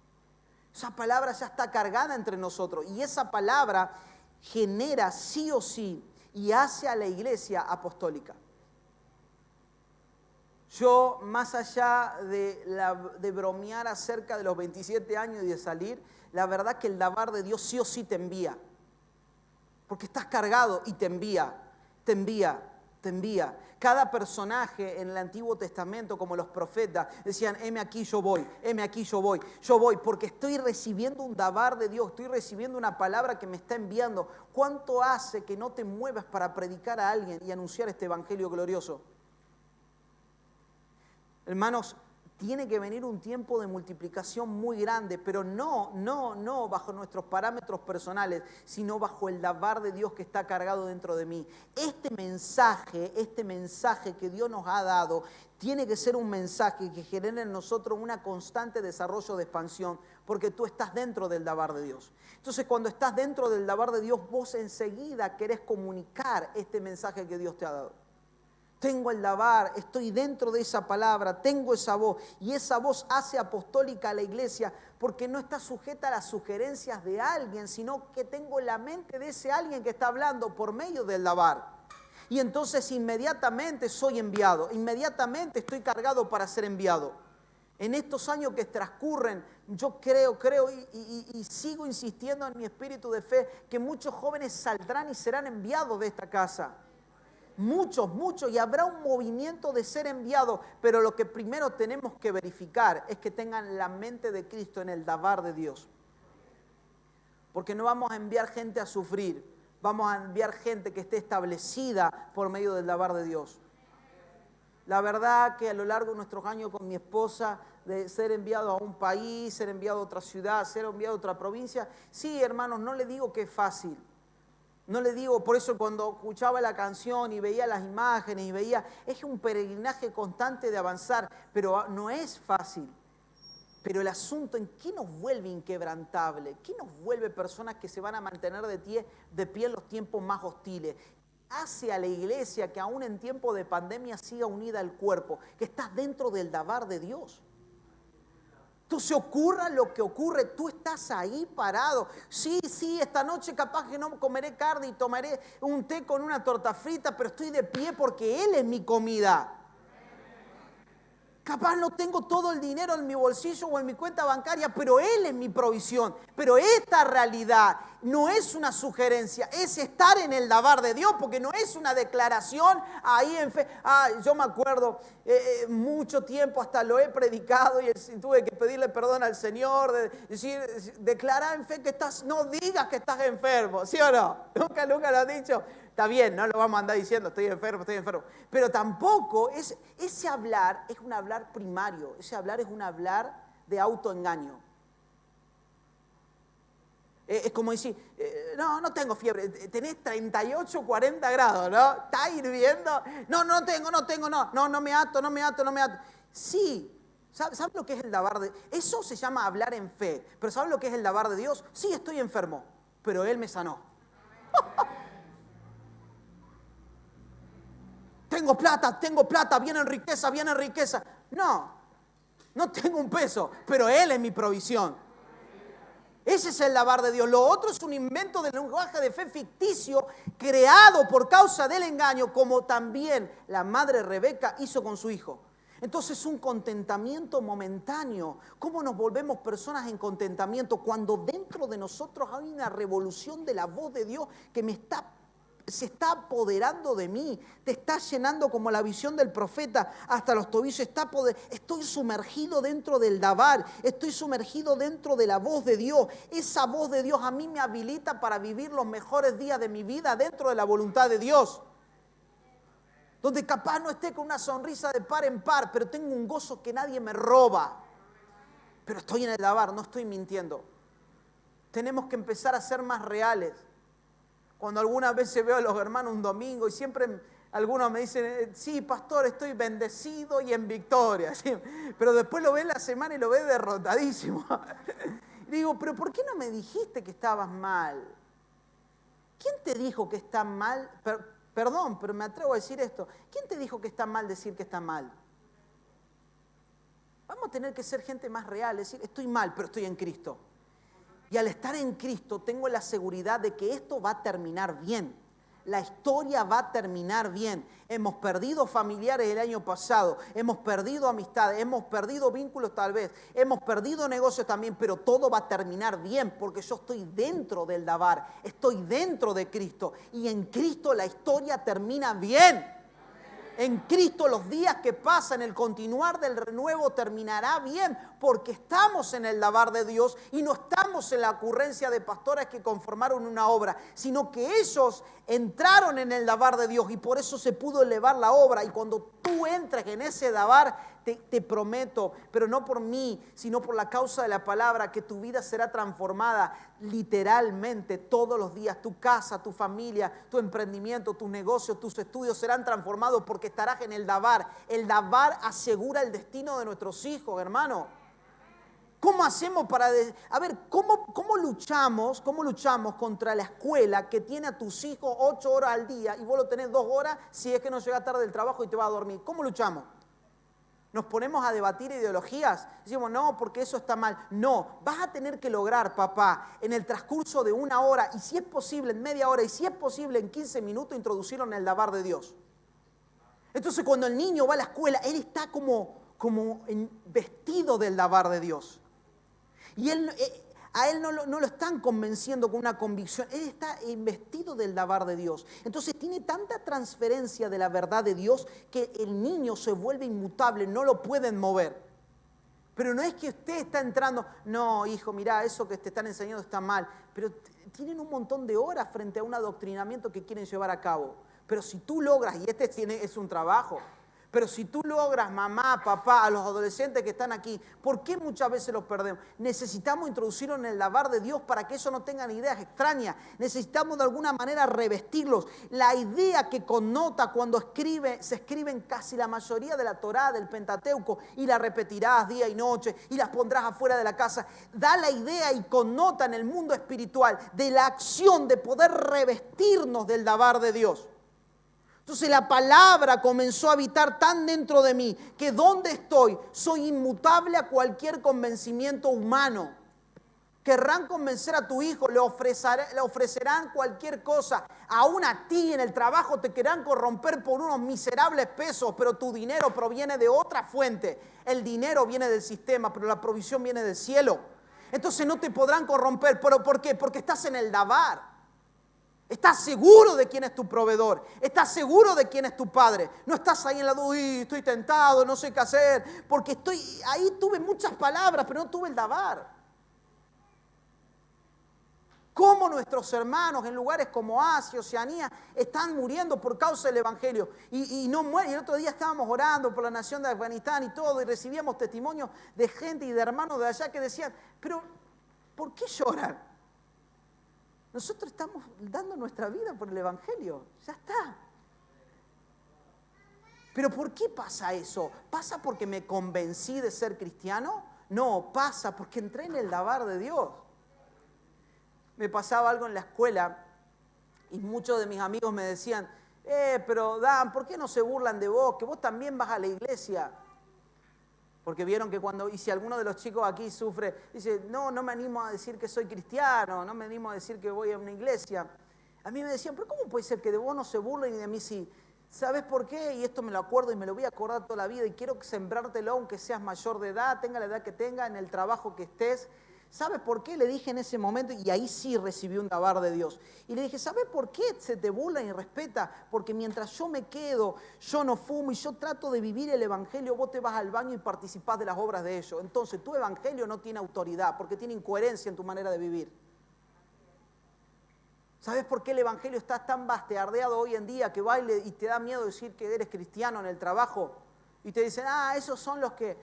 Esa palabra ya está cargada entre nosotros. Y esa palabra genera sí o sí y hace a la iglesia apostólica. Yo, más allá de bromear acerca de los 27 años y de salir, la verdad que el dabar de Dios sí o sí te envía. Porque estás cargado y te envía, te envía, te envía. Cada personaje en el Antiguo Testamento, como los profetas, decían, heme aquí yo voy, heme aquí yo voy, porque estoy recibiendo un dabar de Dios, estoy recibiendo una palabra que me está enviando. ¿Cuánto hace que no te muevas para predicar a alguien y anunciar este evangelio glorioso? Hermanos, tiene que venir un tiempo de multiplicación muy grande, pero no bajo nuestros parámetros personales, sino bajo el dabar de Dios que está cargado dentro de mí. Este mensaje que Dios nos ha dado, tiene que ser un mensaje que genere en nosotros una constante desarrollo de expansión, porque tú estás dentro del dabar de Dios. Entonces, cuando estás dentro del dabar de Dios, vos enseguida querés comunicar este mensaje que Dios te ha dado. Tengo el dabar, estoy dentro de esa palabra, tengo esa voz, y esa voz hace apostólica a la iglesia porque no está sujeta a las sugerencias de alguien, sino que tengo la mente de ese alguien que está hablando por medio del dabar. Y entonces inmediatamente soy enviado, inmediatamente estoy cargado para ser enviado. En estos años que transcurren, yo creo y sigo insistiendo en mi espíritu de fe que muchos jóvenes saldrán y serán enviados de esta casa. Muchos, y habrá un movimiento de ser enviado, pero lo que primero tenemos que verificar es que tengan la mente de Cristo en el dabar de Dios. Porque no vamos a enviar gente a sufrir, vamos a enviar gente que esté establecida por medio del dabar de Dios. La verdad que a lo largo de nuestros años con mi esposa, de ser enviado a un país, ser enviado a otra ciudad, ser enviado a otra provincia, sí, hermanos, no le digo que es fácil. No le digo, por eso cuando escuchaba la canción y veía las imágenes y veía, es un peregrinaje constante de avanzar, pero no es fácil. Pero el asunto en qué nos vuelve inquebrantable, qué nos vuelve personas que se van a mantener de pie en los tiempos más hostiles. Hace a la iglesia que aún en tiempo de pandemia siga unida al cuerpo, que estás dentro del dabar de Dios. Entonces ocurra lo que ocurre, tú estás ahí parado. Sí, esta noche capaz que no comeré carne y tomaré un té con una torta frita, pero estoy de pie porque Él es mi comida. Capaz no tengo todo el dinero en mi bolsillo o en mi cuenta bancaria, pero Él es mi provisión. Pero esta realidad no es una sugerencia, es estar en el dabar de Dios, porque no es una declaración ahí en fe. Yo me acuerdo, mucho tiempo hasta lo he predicado y tuve que pedirle perdón al Señor, decir, declarar en fe que no digas que estás enfermo, ¿sí o no? Nunca lo has dicho. Está bien, no lo vamos a andar diciendo, estoy enfermo. Pero tampoco, ese hablar es un hablar primario, ese hablar es un hablar de autoengaño. Es como decir, no tengo fiebre, tenés 38, 40 grados, ¿no? ¿Está hirviendo? No tengo, no me ato. Sí, ¿sabes lo que es el dabar de Dios? Eso se llama hablar en fe, pero ¿sabes lo que es el dabar de Dios? Sí, estoy enfermo, pero Él me sanó. Tengo plata, viene riqueza. No tengo un peso, pero Él es mi provisión. Ese es el dabar de Dios. Lo otro es un invento del lenguaje de fe ficticio creado por causa del engaño, como también la madre Rebeca hizo con su hijo. Entonces, un contentamiento momentáneo. ¿Cómo nos volvemos personas en contentamiento cuando dentro de nosotros hay una revolución de la voz de Dios que me está se está apoderando de mí, te está llenando como la visión del profeta hasta los tobillos. Estoy sumergido dentro del Dabar, estoy sumergido dentro de la voz de Dios. Esa voz de Dios a mí me habilita para vivir los mejores días de mi vida dentro de la voluntad de Dios. Donde capaz no esté con una sonrisa de par en par, pero tengo un gozo que nadie me roba. Pero estoy en el Dabar, no estoy mintiendo. Tenemos que empezar a ser más reales. Cuando algunas veces veo a los hermanos un domingo y siempre algunos me dicen, sí, pastor, estoy bendecido y en victoria. ¿Sí? Pero después lo ve en la semana y lo ve derrotadísimo. Y digo, pero ¿por qué no me dijiste que estabas mal? ¿Quién te dijo que está mal? Perdón, pero me atrevo a decir esto. ¿Quién te dijo que está mal decir que está mal? Vamos a tener que ser gente más real, decir, estoy mal, pero estoy en Cristo. Y al estar en Cristo tengo la seguridad de que esto va a terminar bien. La historia va a terminar bien. Hemos perdido familiares el año pasado, hemos perdido amistades, hemos perdido vínculos tal vez, hemos perdido negocios también, pero todo va a terminar bien porque yo estoy dentro del Dabar, estoy dentro de Cristo y en Cristo la historia termina bien. En Cristo los días que pasan, el continuar del renuevo terminará bien porque estamos en el Dabar de Dios y no estamos en la ocurrencia de pastores que conformaron una obra, sino que ellos entraron en el Dabar de Dios y por eso se pudo elevar la obra. Y cuando tú entres en ese Dabar, te prometo, pero no por mí, sino por la causa de la palabra, que tu vida será transformada literalmente todos los días. Tu casa, tu familia, tu emprendimiento, tus negocios, tus estudios serán transformados porque estarás en el Dabar. El Dabar asegura el destino de nuestros hijos, hermano. ¿Cómo hacemos para... ¿cómo luchamos contra la escuela que tiene a tus hijos 8 horas al día y vos lo tenés 2 horas si es que no llegas tarde del trabajo y te vas a dormir? ¿Cómo luchamos? Nos ponemos a debatir ideologías. Decimos, no, porque eso está mal. No, vas a tener que lograr, papá, en el transcurso de 1 hora, y si es posible en media hora, y si es posible en 15 minutos, introducirlo en el Dabar de Dios. Entonces, cuando el niño va a la escuela, él está como vestido del Dabar de Dios. Y a él no lo están convenciendo con una convicción. Él está investido del Dabar de Dios. Entonces tiene tanta transferencia de la verdad de Dios que el niño se vuelve inmutable, no lo pueden mover. Pero no es que usted está entrando, no, hijo, mirá, eso que te están enseñando está mal. Pero tienen un montón de horas frente a un adoctrinamiento que quieren llevar a cabo. Pero si tú logras, y es un trabajo, pero si tú logras, mamá, papá, a los adolescentes que están aquí, ¿por qué muchas veces los perdemos? Necesitamos introducirlos en el Dabar de Dios para que ellos no tengan ideas extrañas. Necesitamos de alguna manera revestirlos. La idea que connota cuando se escriben casi la mayoría de la Torá, del Pentateuco, y la repetirás día y noche, y las pondrás afuera de la casa, da la idea y connota en el mundo espiritual de la acción de poder revestirnos del Dabar de Dios. Entonces la palabra comenzó a habitar tan dentro de mí que donde estoy soy inmutable a cualquier convencimiento humano. Querrán convencer a tu hijo, le ofrecerán cualquier cosa. Aún a ti en el trabajo te querrán corromper por unos miserables pesos, pero tu dinero proviene de otra fuente. El dinero viene del sistema, pero la provisión viene del cielo. Entonces no te podrán corromper. ¿Pero por qué? Porque estás en el Dabar. Estás seguro de quién es tu proveedor. Estás seguro de quién es tu padre. No estás ahí en la duda, uy, estoy tentado, no sé qué hacer. Porque ahí tuve muchas palabras, pero no tuve el Dabar. Cómo nuestros hermanos en lugares como Asia, Oceanía, están muriendo por causa del Evangelio. Y no mueren. Y el otro día estábamos orando por la nación de Afganistán y todo, y recibíamos testimonios de gente y de hermanos de allá que decían, pero ¿por qué lloran? Nosotros estamos dando nuestra vida por el Evangelio. Ya está. ¿Pero por qué pasa eso? ¿Pasa porque me convencí de ser cristiano? No, pasa porque entré en el Dabar de Dios. Me pasaba algo en la escuela y muchos de mis amigos me decían, pero Dan, ¿por qué no se burlan de vos? Que vos también vas a la iglesia. Porque vieron que y si alguno de los chicos aquí sufre, dice, no me animo a decir que soy cristiano, no me animo a decir que voy a una iglesia. A mí me decían, pero ¿cómo puede ser que de vos no se burlen y de mí sí? ¿Sabes por qué? Y esto me lo acuerdo y me lo voy a acordar toda la vida y quiero sembrártelo aunque seas mayor de edad, tenga la edad que tenga, en el trabajo que estés. ¿Sabe por qué? Le dije en ese momento, y ahí sí recibí un dabar de Dios. Y le dije, ¿sabe por qué se te burla y respeta? Porque mientras yo me quedo, yo no fumo y yo trato de vivir el evangelio, vos te vas al baño y participás de las obras de ellos. Entonces tu evangelio no tiene autoridad porque tiene incoherencia en tu manera de vivir. ¿Sabes por qué el evangelio está tan bastardeado hoy en día que baile y te da miedo decir que eres cristiano en el trabajo? Y te dicen, esos son los que,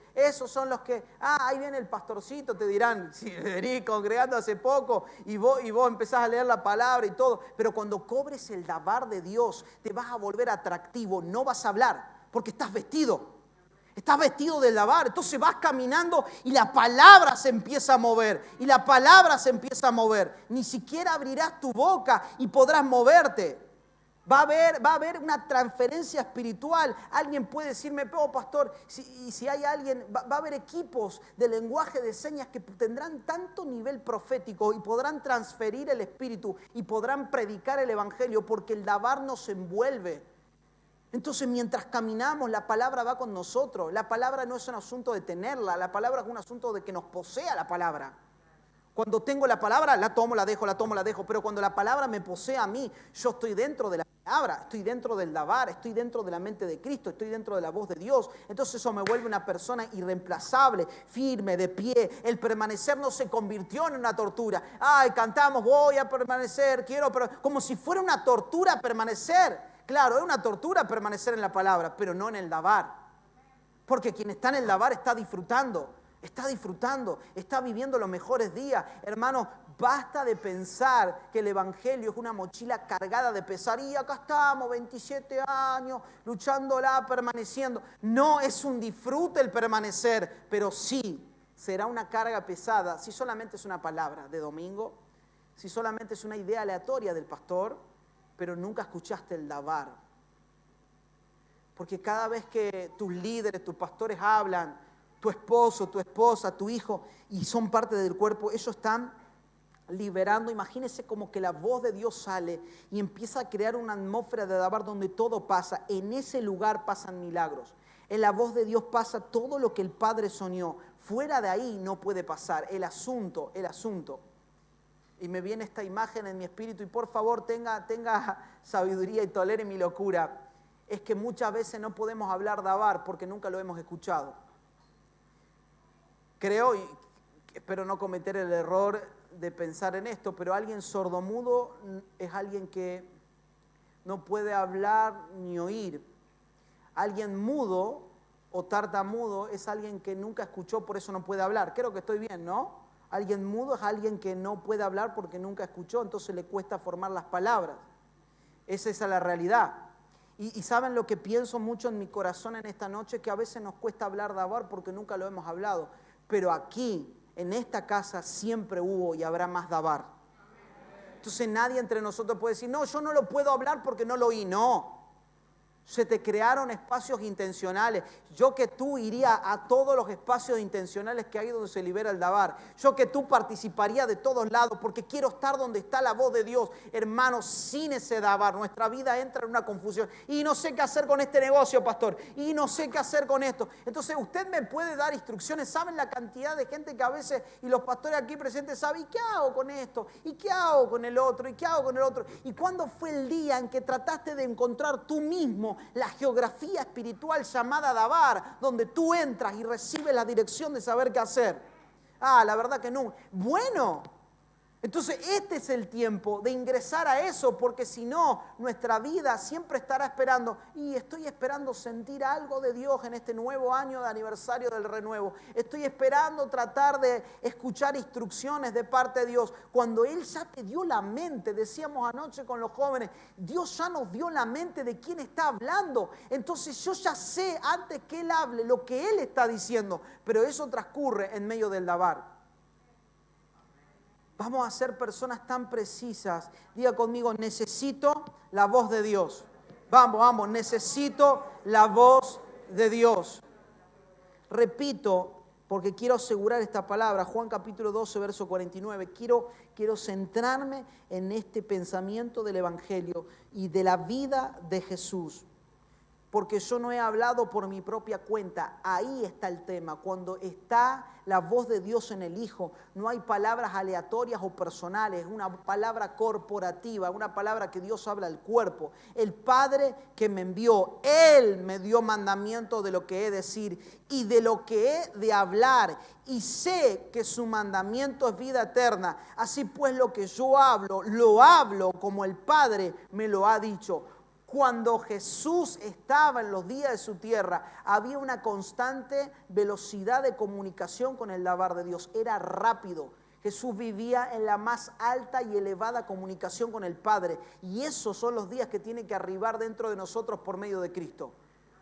ahí viene el pastorcito, te dirán, si venís congregando hace poco y vos empezás a leer la palabra y todo, pero cuando cobres el dabar de Dios, te vas a volver atractivo, no vas a hablar, porque estás vestido del dabar, entonces vas caminando y la palabra se empieza a mover, ni siquiera abrirás tu boca y podrás moverte. Va a haber una transferencia espiritual. Alguien puede decirme, pastor, si hay alguien, va a haber equipos de lenguaje de señas que tendrán tanto nivel profético y podrán transferir el espíritu y podrán predicar el evangelio porque el dabar nos envuelve. Entonces, mientras caminamos, la palabra va con nosotros. La palabra no es un asunto de tenerla, la palabra es un asunto de que nos posea la palabra. Cuando tengo la palabra, la tomo, la dejo, pero cuando la palabra me posee a mí, yo estoy dentro de la palabra, estoy dentro del dabar, estoy dentro de la mente de Cristo, estoy dentro de la voz de Dios. Entonces eso me vuelve una persona irreemplazable, firme, de pie. El permanecer no se convirtió en una tortura. Cantamos, voy a permanecer, pero como si fuera una tortura permanecer. Claro, es una tortura permanecer en la palabra, pero no en el dabar. Porque quien está en el dabar está disfrutando, está viviendo los mejores días. Hermano, basta de pensar que el evangelio es una mochila cargada de pesar. Y acá estamos, 27 años, luchándola, permaneciendo. No es un disfrute el permanecer, pero sí será una carga pesada si solamente es una palabra de domingo, si solamente es una idea aleatoria del pastor, pero nunca escuchaste el dabar. Porque cada vez que tus líderes, tus pastores hablan, tu esposo, tu esposa, tu hijo, y son parte del cuerpo, ellos están liberando. Imagínense como que la voz de Dios sale y empieza a crear una atmósfera de dabar donde todo pasa. En ese lugar pasan milagros. En la voz de Dios pasa todo lo que el Padre soñó. Fuera de ahí no puede pasar. El asunto. Y me viene esta imagen en mi espíritu y por favor tenga sabiduría y tolere mi locura. Es que muchas veces no podemos hablar dabar porque nunca lo hemos escuchado. Creo, y espero no cometer el error de pensar en esto, pero alguien sordomudo es alguien que no puede hablar ni oír. Alguien mudo o tartamudo es alguien que nunca escuchó, por eso no puede hablar. Creo que estoy bien, ¿no? Alguien mudo es alguien que no puede hablar porque nunca escuchó, entonces le cuesta formar las palabras. Esa es la realidad. Y ¿saben lo que pienso mucho en mi corazón en esta noche? Que a veces nos cuesta hablar dabar porque nunca lo hemos hablado. Pero aquí, en esta casa, siempre hubo y habrá más dabar. Entonces nadie entre nosotros puede decir, no, yo no lo puedo hablar porque no lo oí. No. Se te crearon espacios intencionales. Yo que tú iría a todos los espacios intencionales que hay donde se libera el dabar. Yo que tú participaría de todos lados porque quiero estar donde está la voz de Dios. Hermanos, sin ese dabar nuestra vida entra en una confusión. Y no sé qué hacer con este negocio, pastor. Y no sé qué hacer con esto. Entonces usted me puede dar instrucciones. ¿Saben la cantidad de gente que a veces, y los pastores aquí presentes saben, ¿y qué hago con esto? ¿Y qué hago con el otro? ¿Y qué hago con el otro? ¿Y cuándo fue el día en que trataste de encontrar tú mismo la geografía espiritual llamada dabar, donde tú entras y recibes la dirección de saber qué hacer? La verdad que no. Bueno, entonces este es el tiempo de ingresar a eso, porque si no, nuestra vida siempre estará esperando. Y estoy esperando sentir algo de Dios en este nuevo año de aniversario del renuevo. Estoy esperando tratar de escuchar instrucciones de parte de Dios. Cuando Él ya te dio la mente, decíamos anoche con los jóvenes, Dios ya nos dio la mente de quién está hablando. Entonces yo ya sé antes que Él hable lo que Él está diciendo, pero eso transcurre en medio del dabar. Vamos a ser personas tan precisas. Diga conmigo, necesito la voz de Dios. Vamos, necesito la voz de Dios. Repito, porque quiero asegurar esta palabra, Juan capítulo 12, verso 49. Quiero centrarme en este pensamiento del Evangelio y de la vida de Jesús. porque yo no he hablado por mi propia cuenta. Ahí está el tema. Cuando está la voz de Dios en el Hijo, no hay palabras aleatorias o personales, una palabra corporativa, una palabra que Dios habla al cuerpo. El Padre que me envió, Él me dio mandamiento de lo que he de decir y de lo que he de hablar. Y sé que su mandamiento es vida eterna. Así pues lo que yo hablo, lo hablo como el Padre me lo ha dicho. Cuando Jesús estaba en los días de su tierra, había una constante velocidad de comunicación con el dabar de Dios. Era rápido. Jesús vivía en la más alta y elevada comunicación con el Padre. Y esos son los días que tiene que arribar dentro de nosotros por medio de Cristo.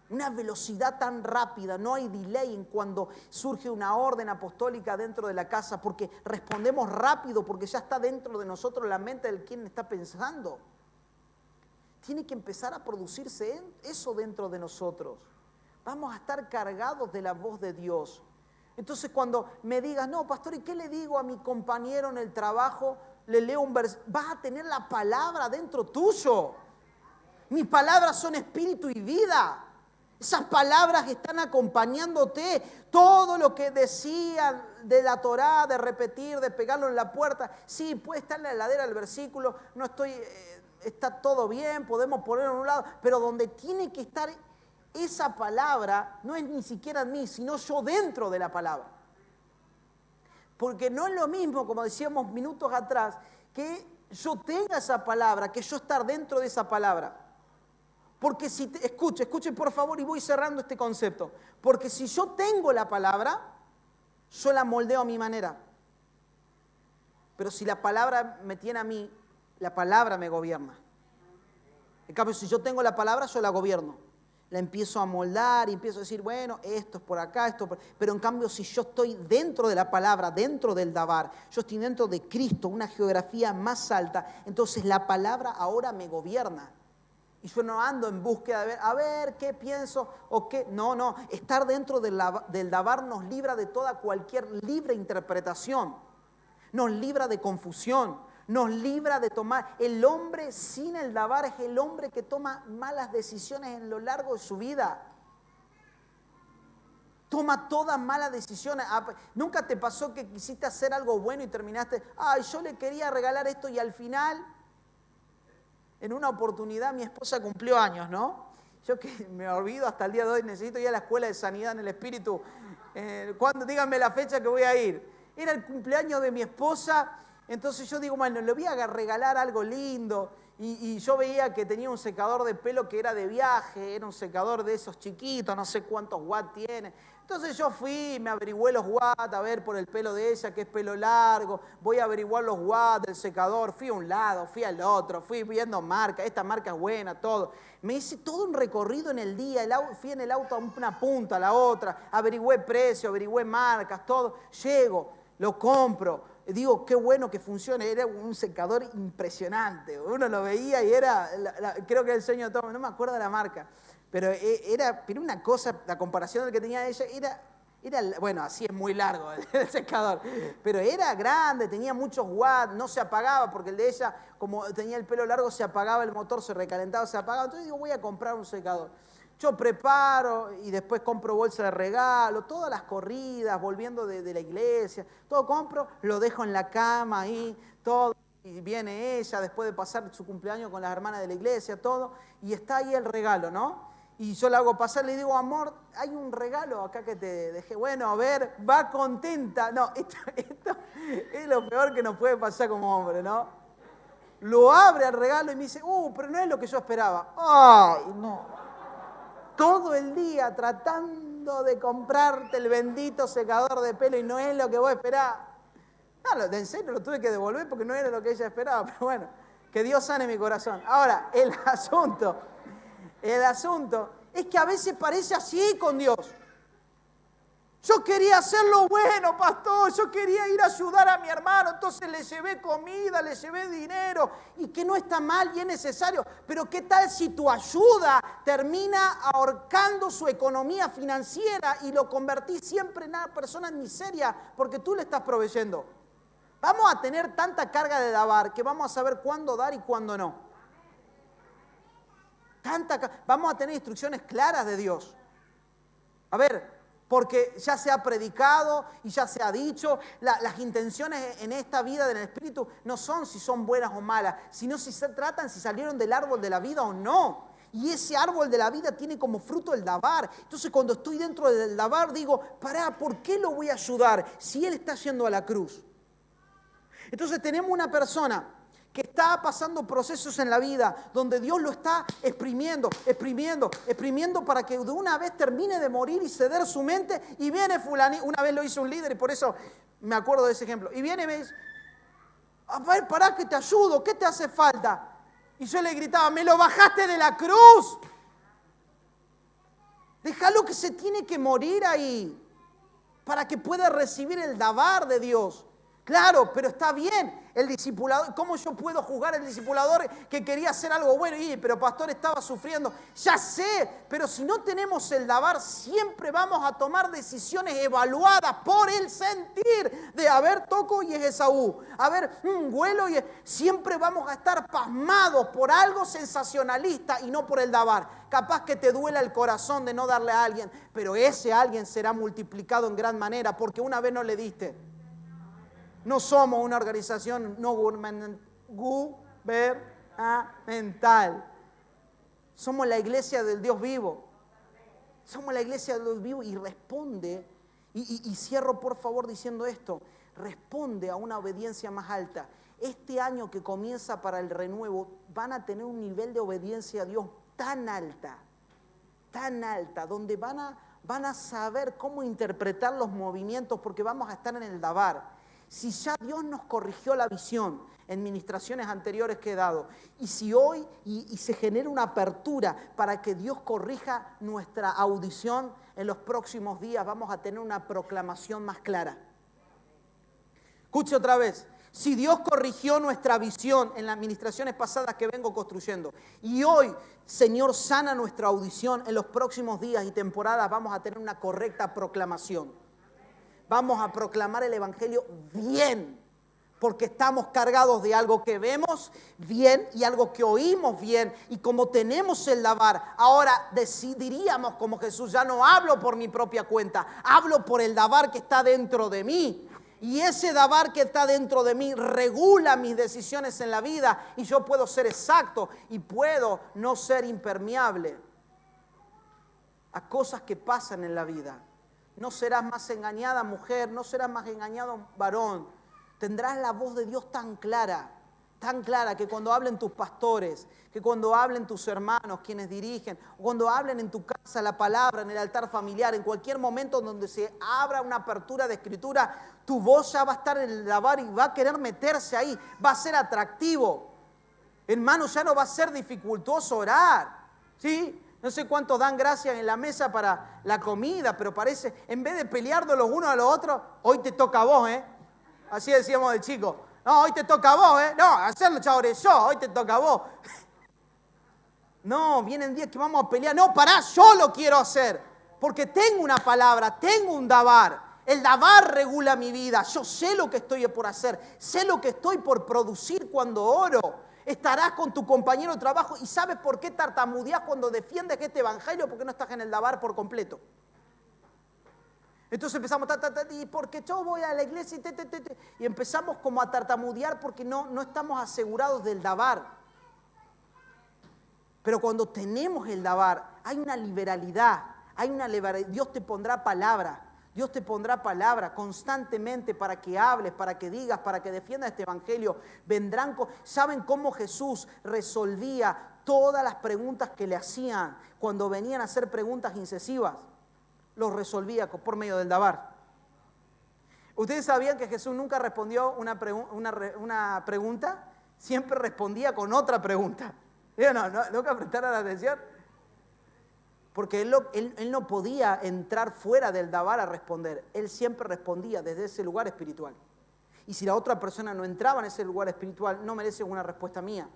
Una velocidad tan rápida, no hay delay en cuando surge una orden apostólica dentro de la casa, porque respondemos rápido, porque ya está dentro de nosotros la mente del quien está pensando. Tiene que empezar a producirse eso dentro de nosotros. Vamos a estar cargados de la voz de Dios. Entonces cuando me digas, no, pastor, ¿y qué le digo a mi compañero en el trabajo? Le leo un versículo. Vas a tener la palabra dentro tuyo. Mis palabras son espíritu y vida. Esas palabras están acompañándote. Todo lo que decían de la Torá, de repetir, de pegarlo en la puerta. Sí, puede estar en la heladera el versículo. No estoy... Está todo bien, podemos ponerlo en un lado, pero donde tiene que estar esa palabra no es ni siquiera en mí, sino yo dentro de la palabra. Porque no es lo mismo, como decíamos minutos atrás, que yo tenga esa palabra, que yo estar dentro de esa palabra. Porque si, escuche por favor y voy cerrando este concepto. Porque si yo tengo la palabra, yo la moldeo a mi manera. Pero si la palabra me tiene a mí, la palabra me gobierna. En cambio, si yo tengo la palabra, yo la gobierno. La empiezo a moldar y empiezo a decir, bueno, esto es por acá, esto por... Pero en cambio, si yo estoy dentro de la palabra, dentro del dabar, yo estoy dentro de Cristo, una geografía más alta, entonces la palabra ahora me gobierna. Y yo no ando en búsqueda de ver qué pienso o qué... No, estar dentro del dabar nos libra de toda cualquier libre interpretación. Nos libra de confusión. Nos libra de tomar. El hombre sin el dabar es el hombre que toma malas decisiones en lo largo de su vida. Toma todas malas decisiones. ¿Nunca te pasó que quisiste hacer algo bueno y terminaste? Yo le quería regalar esto y al final, en una oportunidad, mi esposa cumplió años, ¿no? Yo que me olvido hasta el día de hoy, necesito ir a la escuela de sanidad en el espíritu. Díganme la fecha que voy a ir. Era el cumpleaños de mi esposa. Entonces yo digo, bueno, le voy a regalar algo lindo. Y yo veía que tenía un secador de pelo que era de viaje, era un secador de esos chiquitos, no sé cuántos watts tiene. Entonces yo fui, me averigüé los watts, a ver por el pelo de ella, que es pelo largo, voy a averiguar los watts del secador, fui a un lado, fui al otro, fui viendo marcas, esta marca es buena, todo. Me hice todo un recorrido en el día, fui en el auto a una punta, a la otra, averigüé precio, averigüé marcas, todo. Llego, lo compro. Digo, qué bueno que funcione, era un secador impresionante. Uno lo veía y era, creo que el sueño de todo, no me acuerdo de la marca, pero era una cosa, la comparación del que tenía ella, era bueno, así es muy largo el secador, pero era grande, tenía muchos watts, no se apagaba, porque el de ella, como tenía el pelo largo, se apagaba el motor, se recalentaba, se apagaba. Entonces digo, voy a comprar un secador. Yo preparo y después compro bolsa de regalo, todas las corridas, volviendo de la iglesia, todo compro, lo dejo en la cama ahí, todo, y viene ella después de pasar su cumpleaños con las hermanas de la iglesia, todo, y está ahí el regalo, ¿no? Y yo la hago pasar, le digo, amor, hay un regalo acá que te dejé, bueno, a ver, va contenta. No, esto es lo peor que nos puede pasar como hombre, ¿no? Lo abre el regalo y me dice, pero no es lo que yo esperaba. ¡Ay, no! Todo el día tratando de comprarte el bendito secador de pelo y no es lo que vos esperabas. No, en serio lo tuve que devolver porque no era lo que ella esperaba, pero bueno, que Dios sane mi corazón. Ahora, el asunto es que a veces parece así con Dios. Yo quería hacer lo bueno, pastor, yo quería ir a ayudar a mi hermano, entonces le llevé comida, le llevé dinero, y que no está mal y es necesario, pero ¿qué tal si tu ayuda termina ahorcando su economía financiera y lo convertís siempre en una persona en miseria porque tú le estás proveyendo? Vamos a tener tanta carga de dabar que vamos a saber cuándo dar y cuándo no. Vamos a tener instrucciones claras de Dios. A ver, porque ya se ha predicado y ya se ha dicho, las intenciones en esta vida del Espíritu no son si son buenas o malas, sino si se tratan si salieron del árbol de la vida o no. Y ese árbol de la vida tiene como fruto el dabar. Entonces cuando estoy dentro del dabar digo, pará, ¿por qué lo voy a ayudar si él está yendo a la cruz? Entonces tenemos una persona que está pasando procesos en la vida donde Dios lo está exprimiendo para que de una vez termine de morir y ceder su mente. Y viene fulanito, una vez lo hizo un líder y por eso me acuerdo de ese ejemplo. Y viene y me dice, a ver, pará que te ayudo, ¿qué te hace falta? Y yo le gritaba, me lo bajaste de la cruz. Déjalo que se tiene que morir ahí para que pueda recibir el dabar de Dios. Claro, pero está bien, el discipulador, ¿cómo yo puedo juzgar al discipulador que quería hacer algo bueno? Pero pastor estaba sufriendo, ya sé, pero si no tenemos el dabar, siempre vamos a tomar decisiones evaluadas por el sentir de, a ver, toco y es Esaú, a ver, huelo y siempre vamos a estar pasmados por algo sensacionalista y no por el dabar. Capaz que te duela el corazón de no darle a alguien, pero ese alguien será multiplicado en gran manera porque una vez no le diste. No somos una organización no gubernamental. Somos la iglesia del Dios vivo. Somos la iglesia del Dios vivo y responde, y cierro por favor diciendo esto, responde a una obediencia más alta. Este año que comienza para el renuevo van a tener un nivel de obediencia a Dios tan alta, donde van a saber cómo interpretar los movimientos porque vamos a estar en el dabar. Si ya Dios nos corrigió la visión en ministraciones anteriores que he dado, y si hoy y se genera una apertura para que Dios corrija nuestra audición, en los próximos días vamos a tener una proclamación más clara. Escuche otra vez. Si Dios corrigió nuestra visión en las ministraciones pasadas que vengo construyendo, y hoy, Señor, sana nuestra audición, en los próximos días y temporadas vamos a tener una correcta proclamación. Vamos a proclamar el Evangelio bien, porque estamos cargados de algo que vemos bien y algo que oímos bien. Y como tenemos el dabar, ahora decidiríamos como Jesús, ya no hablo por mi propia cuenta, hablo por el dabar que está dentro de mí. Y ese dabar que está dentro de mí regula mis decisiones en la vida y yo puedo ser exacto y puedo no ser impermeable a cosas que pasan en la vida. No serás más engañada mujer, no serás más engañado varón. Tendrás la voz de Dios tan clara que cuando hablen tus pastores, que cuando hablen tus hermanos, quienes dirigen, o cuando hablen en tu casa la palabra, en el altar familiar, en cualquier momento donde se abra una apertura de escritura, tu voz ya va a estar en el dabar y va a querer meterse ahí, va a ser atractivo. Hermano, ya no va a ser dificultoso orar, ¿sí? No sé cuántos dan gracias en la mesa para la comida, pero parece, en vez de pelearnos los unos a los otros, hoy te toca a vos, ¿eh? Así decíamos de chico. No, hoy te toca a vos, ¿eh? No, hacerlo, chavales, yo, hoy te toca a vos. No, vienen días que vamos a pelear. No, pará, yo lo quiero hacer. Porque tengo una palabra, tengo un dabar. El dabar regula mi vida. Yo sé lo que estoy por hacer. Sé lo que estoy por producir cuando oro. Estarás con tu compañero de trabajo y ¿sabes por qué tartamudeás cuando defiendes este evangelio? Porque no estás en el dabar por completo. Entonces empezamos, y porque yo voy a la iglesia y empezamos como a tartamudear porque no estamos asegurados del dabar. Pero cuando tenemos el dabar, hay una liberalidad, Dios te pondrá palabra. Dios te pondrá palabra constantemente para que hables, para que digas, para que defiendas este evangelio. ¿Saben cómo Jesús resolvía todas las preguntas que le hacían cuando venían a hacer preguntas incisivas? Los resolvía por medio del dabar. ¿Ustedes sabían que Jesús nunca respondió una pregunta? Siempre respondía con otra pregunta. ¿Nunca prestaron atención? Porque él no podía entrar fuera del dabar a responder. Él siempre respondía desde ese lugar espiritual. Y si la otra persona no entraba en ese lugar espiritual, no merece una respuesta mía.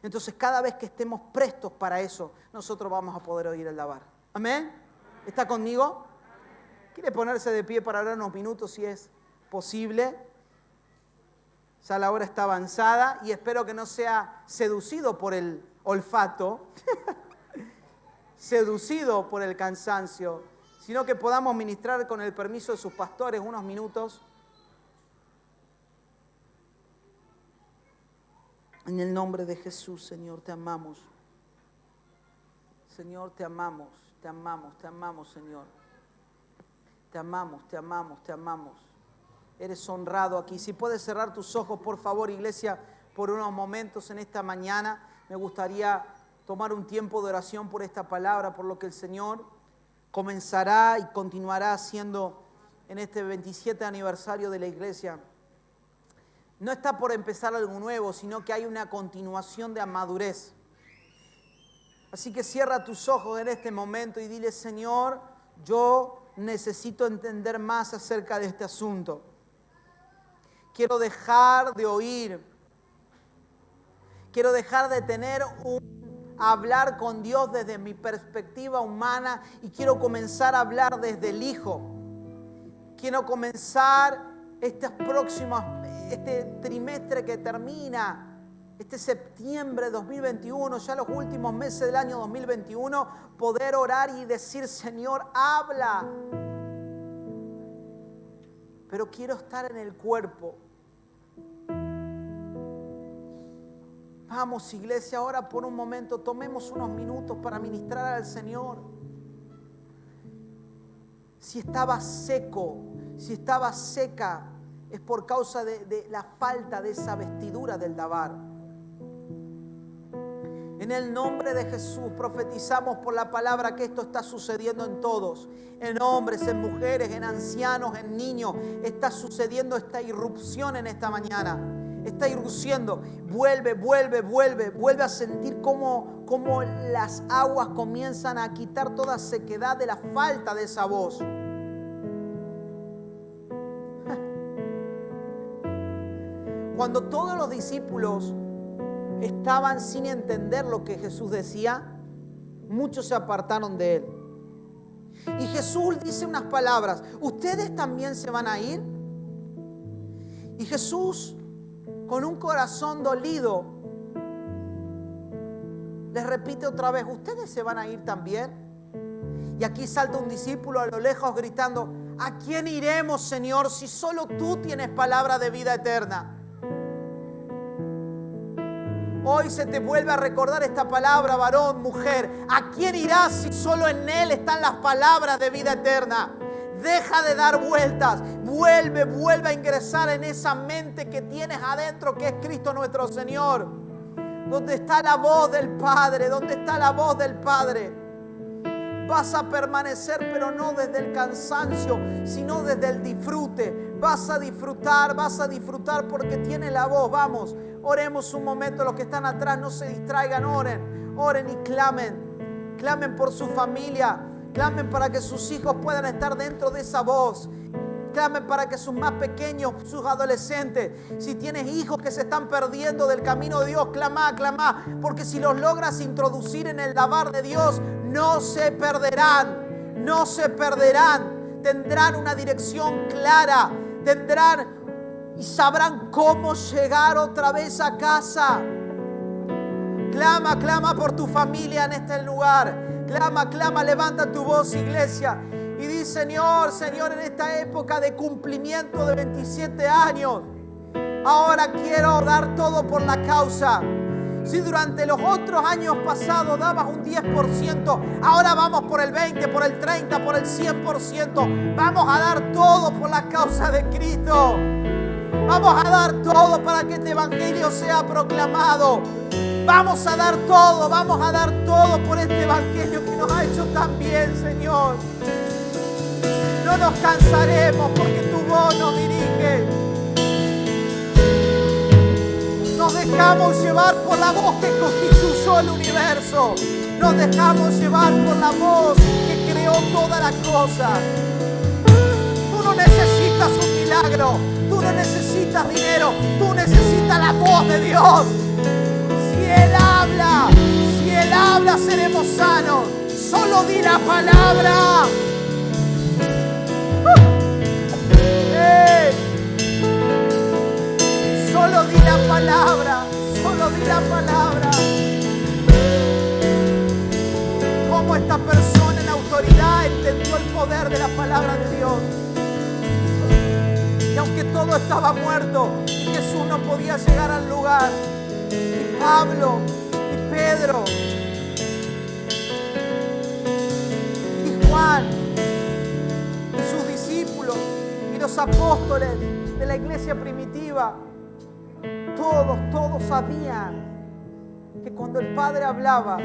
Entonces, cada vez que estemos prestos para eso, nosotros vamos a poder oír el dabar. ¿Amén? ¿Está conmigo? ¿Quiere ponerse de pie para hablar unos minutos si es posible? Ya la hora está avanzada y espero que no sea seducido por el olfato, seducido por el cansancio, sino que podamos ministrar con el permiso de sus pastores unos minutos. En el nombre de Jesús, Señor, te amamos. Señor, te amamos, te amamos, te amamos, Señor. Te amamos, te amamos, te amamos. Eres honrado aquí. Si puedes cerrar tus ojos, por favor, iglesia, por unos momentos en esta mañana. Me gustaría tomar un tiempo de oración por esta palabra, por lo que el Señor comenzará y continuará haciendo en este 27 aniversario de la iglesia. No está por empezar algo nuevo, sino que hay una continuación de madurez. Así que cierra tus ojos en este momento y dile: Señor, yo necesito entender más acerca de este asunto. Quiero dejar de oír. Quiero dejar de tener hablar con Dios desde mi perspectiva humana y quiero comenzar a hablar desde el Hijo. Quiero comenzar este trimestre que termina, este septiembre de 2021, ya los últimos meses del año 2021, poder orar y decir: Señor, habla. Pero quiero estar en el cuerpo. Vamos, iglesia, ahora por un momento tomemos unos minutos para ministrar al Señor. Si estaba seco, si estaba seca, es por causa de la falta de esa vestidura del Dabar. En el nombre de Jesús profetizamos por la palabra que esto está sucediendo en todos, en hombres, en mujeres, en ancianos, en niños. Está sucediendo esta irrupción en esta mañana. Está irrupciendo. Vuelve a sentir cómo las aguas comienzan a quitar toda sequedad de la falta de esa voz. Cuando todos los discípulos estaban sin entender lo que Jesús decía, muchos se apartaron de él. Y Jesús dice unas palabras: ¿ustedes también se van a ir? Y Jesús, con un corazón dolido, les repite otra vez: ¿ustedes se van a ir también? Y aquí salta un discípulo a lo lejos gritando: ¿a quién iremos, Señor, si solo tú tienes palabra de vida eterna? Hoy se te vuelve a recordar esta palabra, varón, mujer. ¿A quién irás si solo en Él están las palabras de vida eterna? Deja de dar vueltas. Vuelve a ingresar en esa mente que tienes adentro, que es Cristo nuestro Señor. Donde está la voz del Padre, donde está la voz del Padre. Vas a permanecer, pero no desde el cansancio, sino desde el disfrute. Vas a disfrutar porque tiene la voz. Vamos, oremos un momento. Los que están atrás no se distraigan, oren y clamen. Clamen por su familia. Clamen para que sus hijos puedan estar dentro de esa voz. Clamen para que sus más pequeños, sus adolescentes, si tienes hijos que se están perdiendo del camino de Dios, clama. Porque si los logras introducir en el Dabar de Dios, no se perderán. Tendrán una dirección clara. Y sabrán cómo llegar otra vez a casa. Clama por tu familia en este lugar. Clama, levanta tu voz, iglesia. Y di: Señor, en esta época de cumplimiento de 27 años, ahora quiero dar todo por la causa. Si durante los otros años pasados dabas un 10%, ahora vamos por el 20%, por el 30%, por el 100%. Vamos a dar todo por la causa de Cristo. Vamos a dar todo para que este evangelio sea proclamado. Vamos a dar todo por este evangelio que nos ha hecho tan bien, Señor. No nos cansaremos porque tu voz nos dirige. Nos dejamos llevar por la voz que constituyó el universo. Nos dejamos llevar por la voz que creó todas las cosas. Tú no necesitas un milagro. Tú no necesitas dinero. Tú necesitas la voz de Dios. Si Él habla, seremos sanos. Solo di la palabra. Solo di la palabra. cómo esta persona en autoridad entendió el poder de la palabra de Dios. Y aunque todo estaba muerto, Jesús no podía llegar al lugar. Y Pablo, y Pedro, y Juan, y sus discípulos, y los apóstoles de la iglesia primitiva, todos sabían que cuando el Padre hablaba,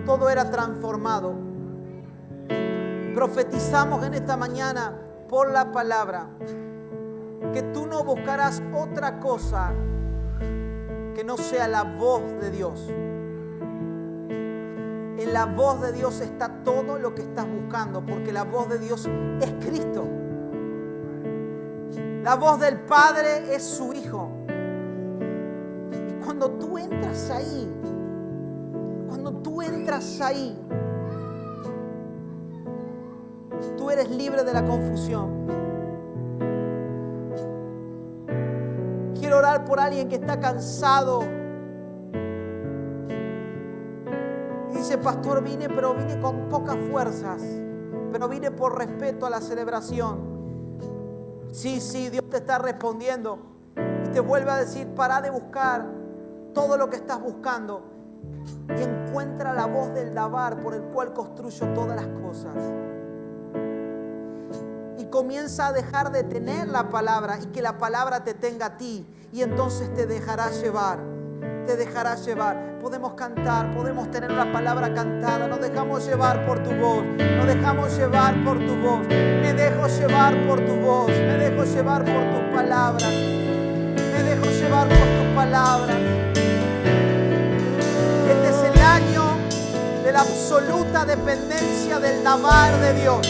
todo era transformado. Profetizamos en esta mañana por la palabra que tú no buscarás otra cosa que no sea la voz de Dios. En la voz de Dios está todo lo que estás buscando, porque la voz de Dios es Cristo. La voz del Padre es su Hijo. Y cuando tú entras ahí, tú eres libre de la confusión. Quiero orar por alguien que está cansado y dice: pastor, vine con pocas fuerzas, pero vine por respeto a la celebración. Sí, Dios te está respondiendo y te vuelve a decir: para de buscar todo lo que estás buscando y encuentra la voz del Dabar por el cual construyo todas las cosas. Y comienza a dejar de tener la palabra y que la palabra te tenga a ti, y entonces te dejarás llevar. Podemos cantar, podemos tener la palabra cantada. Nos dejamos llevar por tu voz. Me dejo llevar por tu voz. Me dejo llevar por tus palabras. Este es el año de la absoluta dependencia del Dabar de Dios.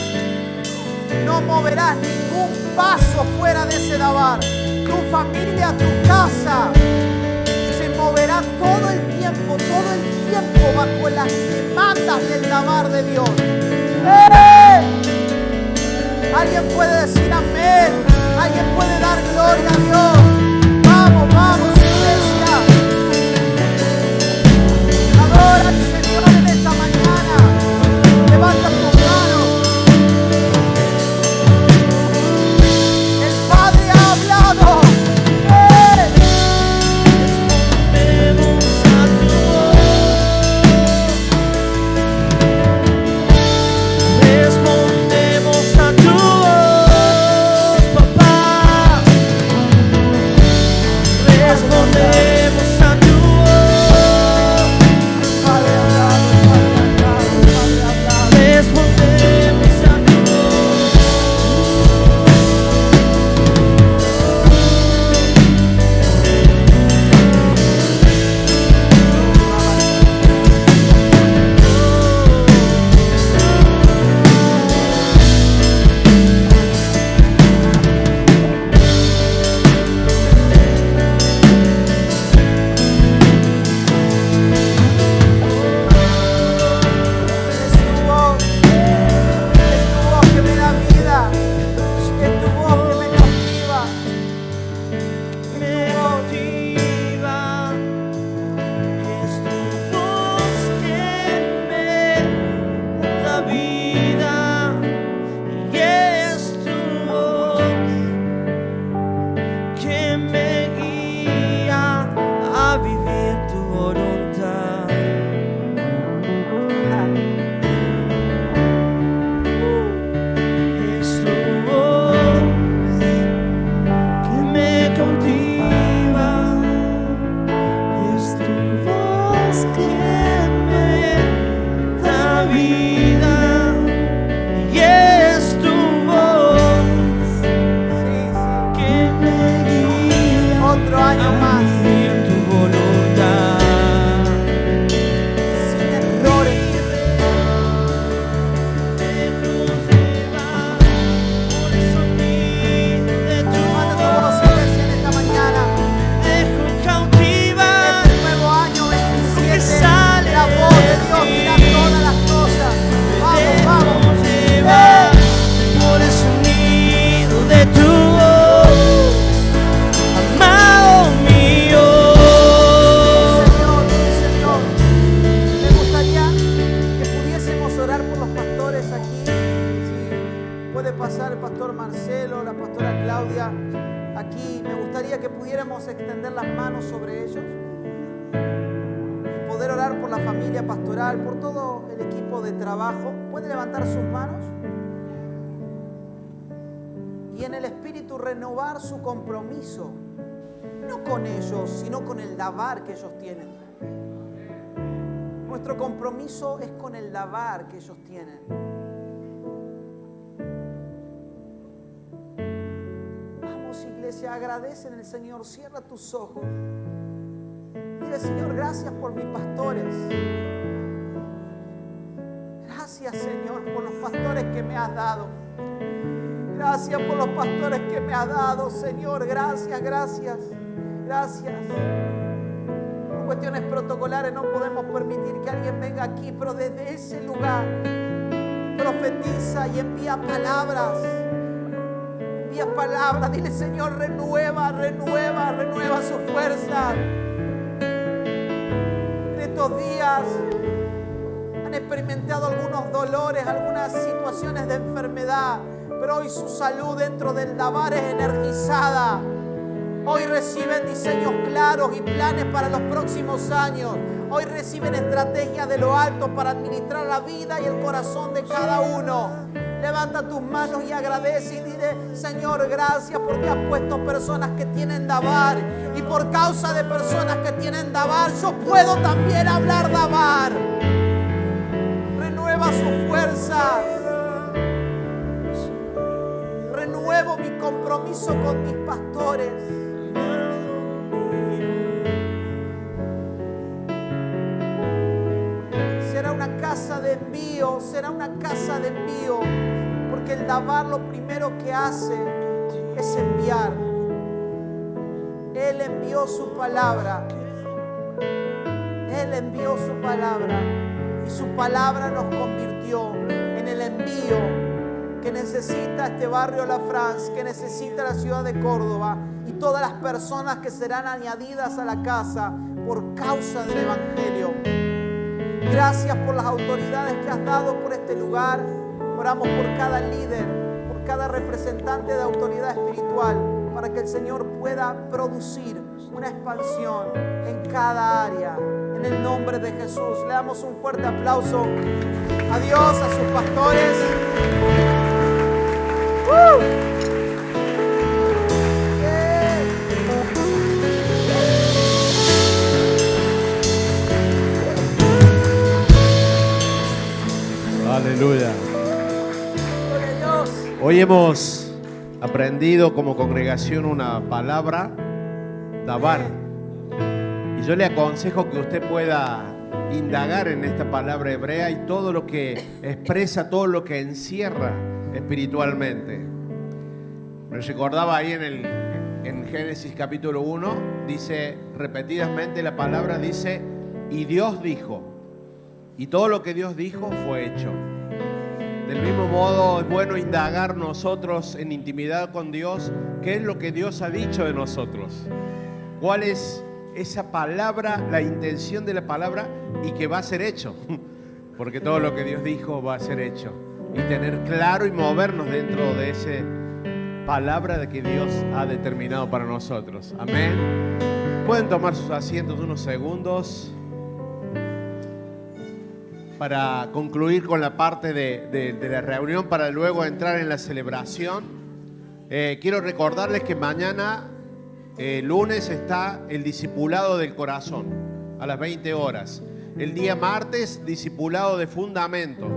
No moverás ningún paso fuera de ese Dabar. Tu familia, tu casa se moverá todo el tiempo bajo las demandas del Dabar de Dios. Alguien puede decir amén. Alguien puede dar gloria a Dios. Vamos, iglesia. Adora al Señor en esta mañana. Levanta tus manos. El Padre ha hablado. Respondemos a tu voz, papá. Respondemos a tu voz. puede pasar el pastor Marcelo, la pastora Claudia aquí, me gustaría que pudiéramos extender las manos sobre ellos y poder orar por la familia pastoral, por todo el equipo de trabajo. ¿Puede levantar sus manos? Y en el Espíritu renovar su compromiso, no con ellos, sino con el davar que ellos tienen. Nuestro compromiso es con el davar que ellos tienen. Vamos, iglesia, agradecen al Señor. Cierra tus ojos. Dile, Señor, gracias por mis pastores. Gracias, Señor, por los pastores que me has dado. Gracias por los pastores que me has dado, Señor. Gracias, gracias, gracias. Por cuestiones protocolares no podemos permitir que alguien venga aquí, pero desde ese lugar profetiza y envía palabras. Envía palabras. Dile, Señor, renueva, renueva, renueva su fuerza. En estos días han experimentado algunos dolores, algunas situaciones de enfermedad, pero hoy su salud dentro del davar es energizada. Hoy reciben diseños claros y planes para los próximos años. Hoy reciben estrategias de lo alto para administrar la vida y el corazón de cada uno. Levanta tus manos y agradece y dile, Señor, gracias porque has puesto personas que tienen davar. Y por causa de personas que tienen davar, yo puedo también hablar davar. Renueva sus fuerzas. Renuevo mi compromiso con mis pastores. Será una casa de envío, será una casa de envío, porque el davar lo primero que hace es enviar. Él envió su palabra. Él envió su palabra y su palabra nos convirtió en el envío que necesita este barrio La France, que necesita la ciudad de Córdoba y todas las personas que serán añadidas a la casa por causa del Evangelio. Gracias por las autoridades que has dado por este lugar. Oramos por cada líder, por cada representante de autoridad espiritual, para que el Señor pueda producir una expansión en cada área. En el nombre de Jesús, le damos un fuerte aplauso a Dios, a sus pastores. Aleluya. Hoy hemos aprendido como congregación una palabra, davar. Y yo le aconsejo que usted pueda indagar en esta palabra hebrea y todo lo que expresa, todo lo que encierra espiritualmente. Me recordaba ahí en Génesis capítulo 1, dice repetidamente la palabra, dice, y Dios dijo, y todo lo que Dios dijo fue hecho. Del mismo modo es bueno indagar nosotros en intimidad con Dios, qué es lo que Dios ha dicho de nosotros, cuál es esa palabra, la intención de la palabra y que va a ser hecho, porque todo lo que Dios dijo va a ser hecho. Y tener claro y movernos dentro de esa palabra de que Dios ha determinado para nosotros. Amén. Pueden tomar sus asientos unos segundos para concluir con la parte de la reunión, para luego entrar en la celebración. Quiero recordarles que mañana, lunes, está el discipulado del corazón a las 20 horas. El día martes, discipulado de fundamento.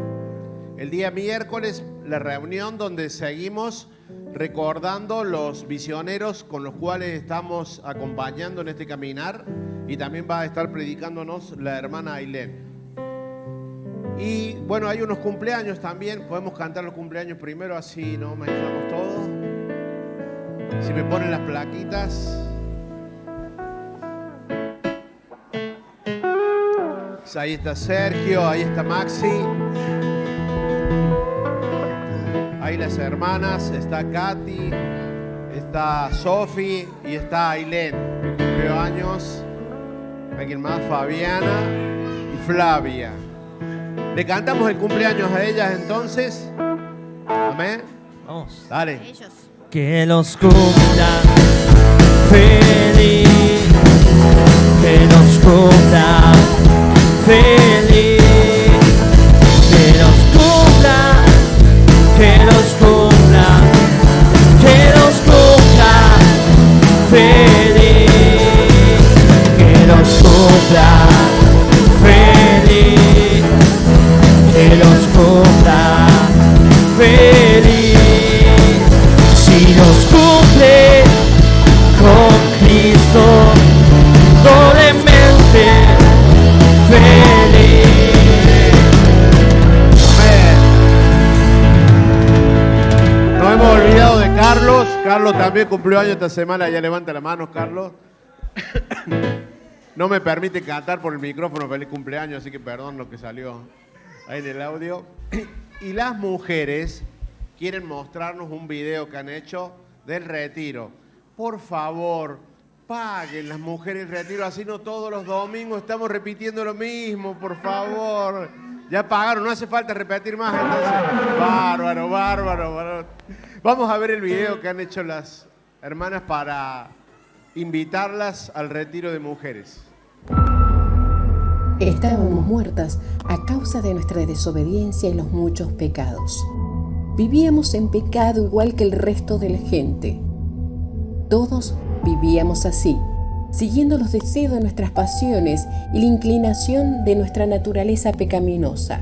El día miércoles, la reunión donde seguimos recordando los misioneros con los cuales estamos acompañando en este caminar, y también va a estar predicándonos la hermana Ailén. Y bueno, hay unos cumpleaños también, podemos cantar los cumpleaños primero, así no mezclamos todo. Si me ponen las plaquitas. Ahí está Sergio, ahí está Maxi. Ahí las hermanas, está Katy, está Sofi y está Ailén, que cumplió años. Alguien más, Fabiana y Flavia. Le cantamos el cumpleaños a ellas entonces. Amén. Vamos. Dale. Ellos. Que los cumpla feliz, que los cumpla feliz, que los cumpla, que los cumpla, que los cumpla feliz, que los cumpla feliz, que los cumpla feliz. Si los cumple con Cristo, doblemente feliz. Nos hemos olvidado de Carlos. Carlos también cumplió años esta semana. Ya levanta la mano, Carlos. No me permite cantar por el micrófono feliz cumpleaños, así que perdón lo que salió ahí en el audio. Y las mujeres quieren mostrarnos un video que han hecho del retiro. Por favor, paguen las mujeres el retiro, así no todos los domingos estamos repitiendo lo mismo, por favor. Ya pagaron, no hace falta repetir más, entonces. Bárbaro, bárbaro, bárbaro. Vamos a ver el video que han hecho las hermanas para invitarlas al retiro de mujeres. Estábamos muertas a causa de nuestra desobediencia y los muchos pecados. Vivíamos en pecado igual que el resto de la gente. Todos vivíamos así, siguiendo los deseos de nuestras pasiones y la inclinación de nuestra naturaleza pecaminosa.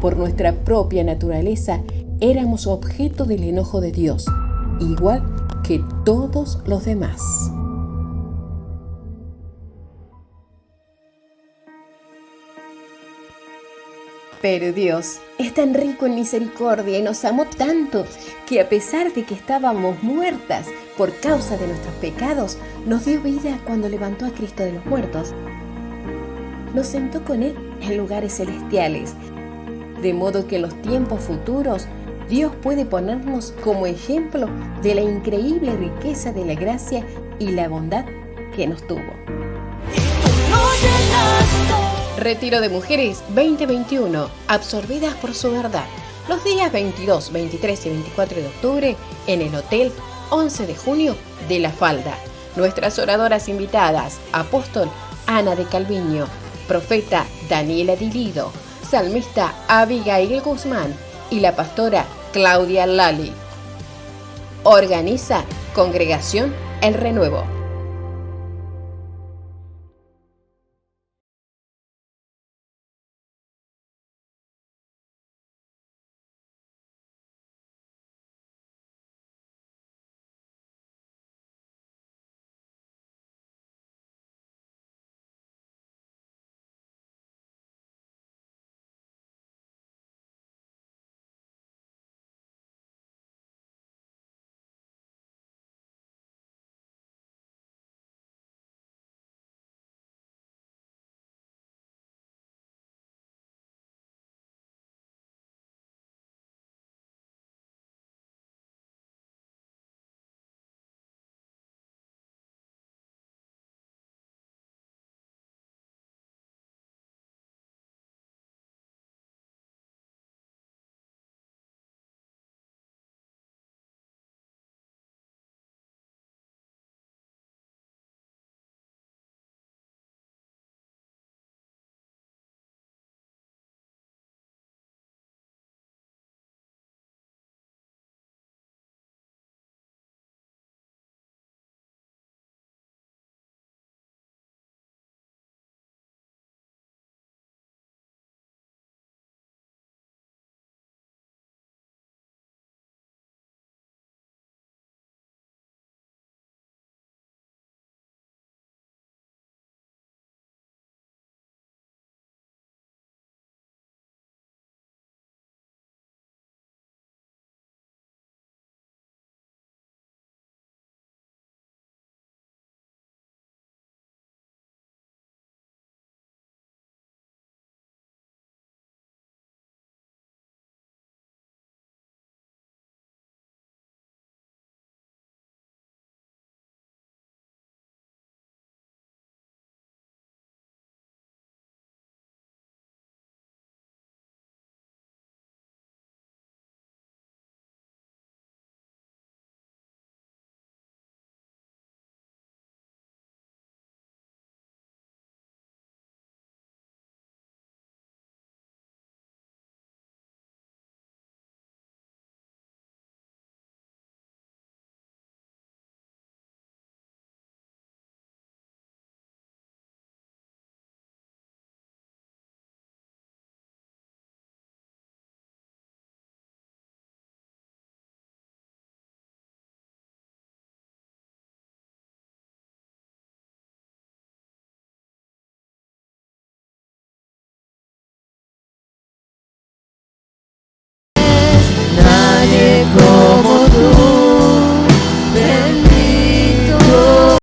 Por nuestra propia naturaleza éramos objeto del enojo de Dios, igual que todos los demás. Pero Dios es tan rico en misericordia y nos amó tanto que a pesar de que estábamos muertas por causa de nuestros pecados, nos dio vida cuando levantó a Cristo de los muertos. Nos sentó con Él en lugares celestiales, de modo que en los tiempos futuros Dios puede ponernos como ejemplo de la increíble riqueza de la gracia y la bondad que nos tuvo. Retiro de Mujeres 2021, absorbidas por su verdad. Los días 22, 23 y 24 de octubre en el Hotel 11 de Junio de La Falda. Nuestras oradoras invitadas, apóstol Ana de Calviño, profeta Daniela Dilido, salmista Abigail Guzmán y la pastora Claudia Lali. Organiza Congregación El Renuevo.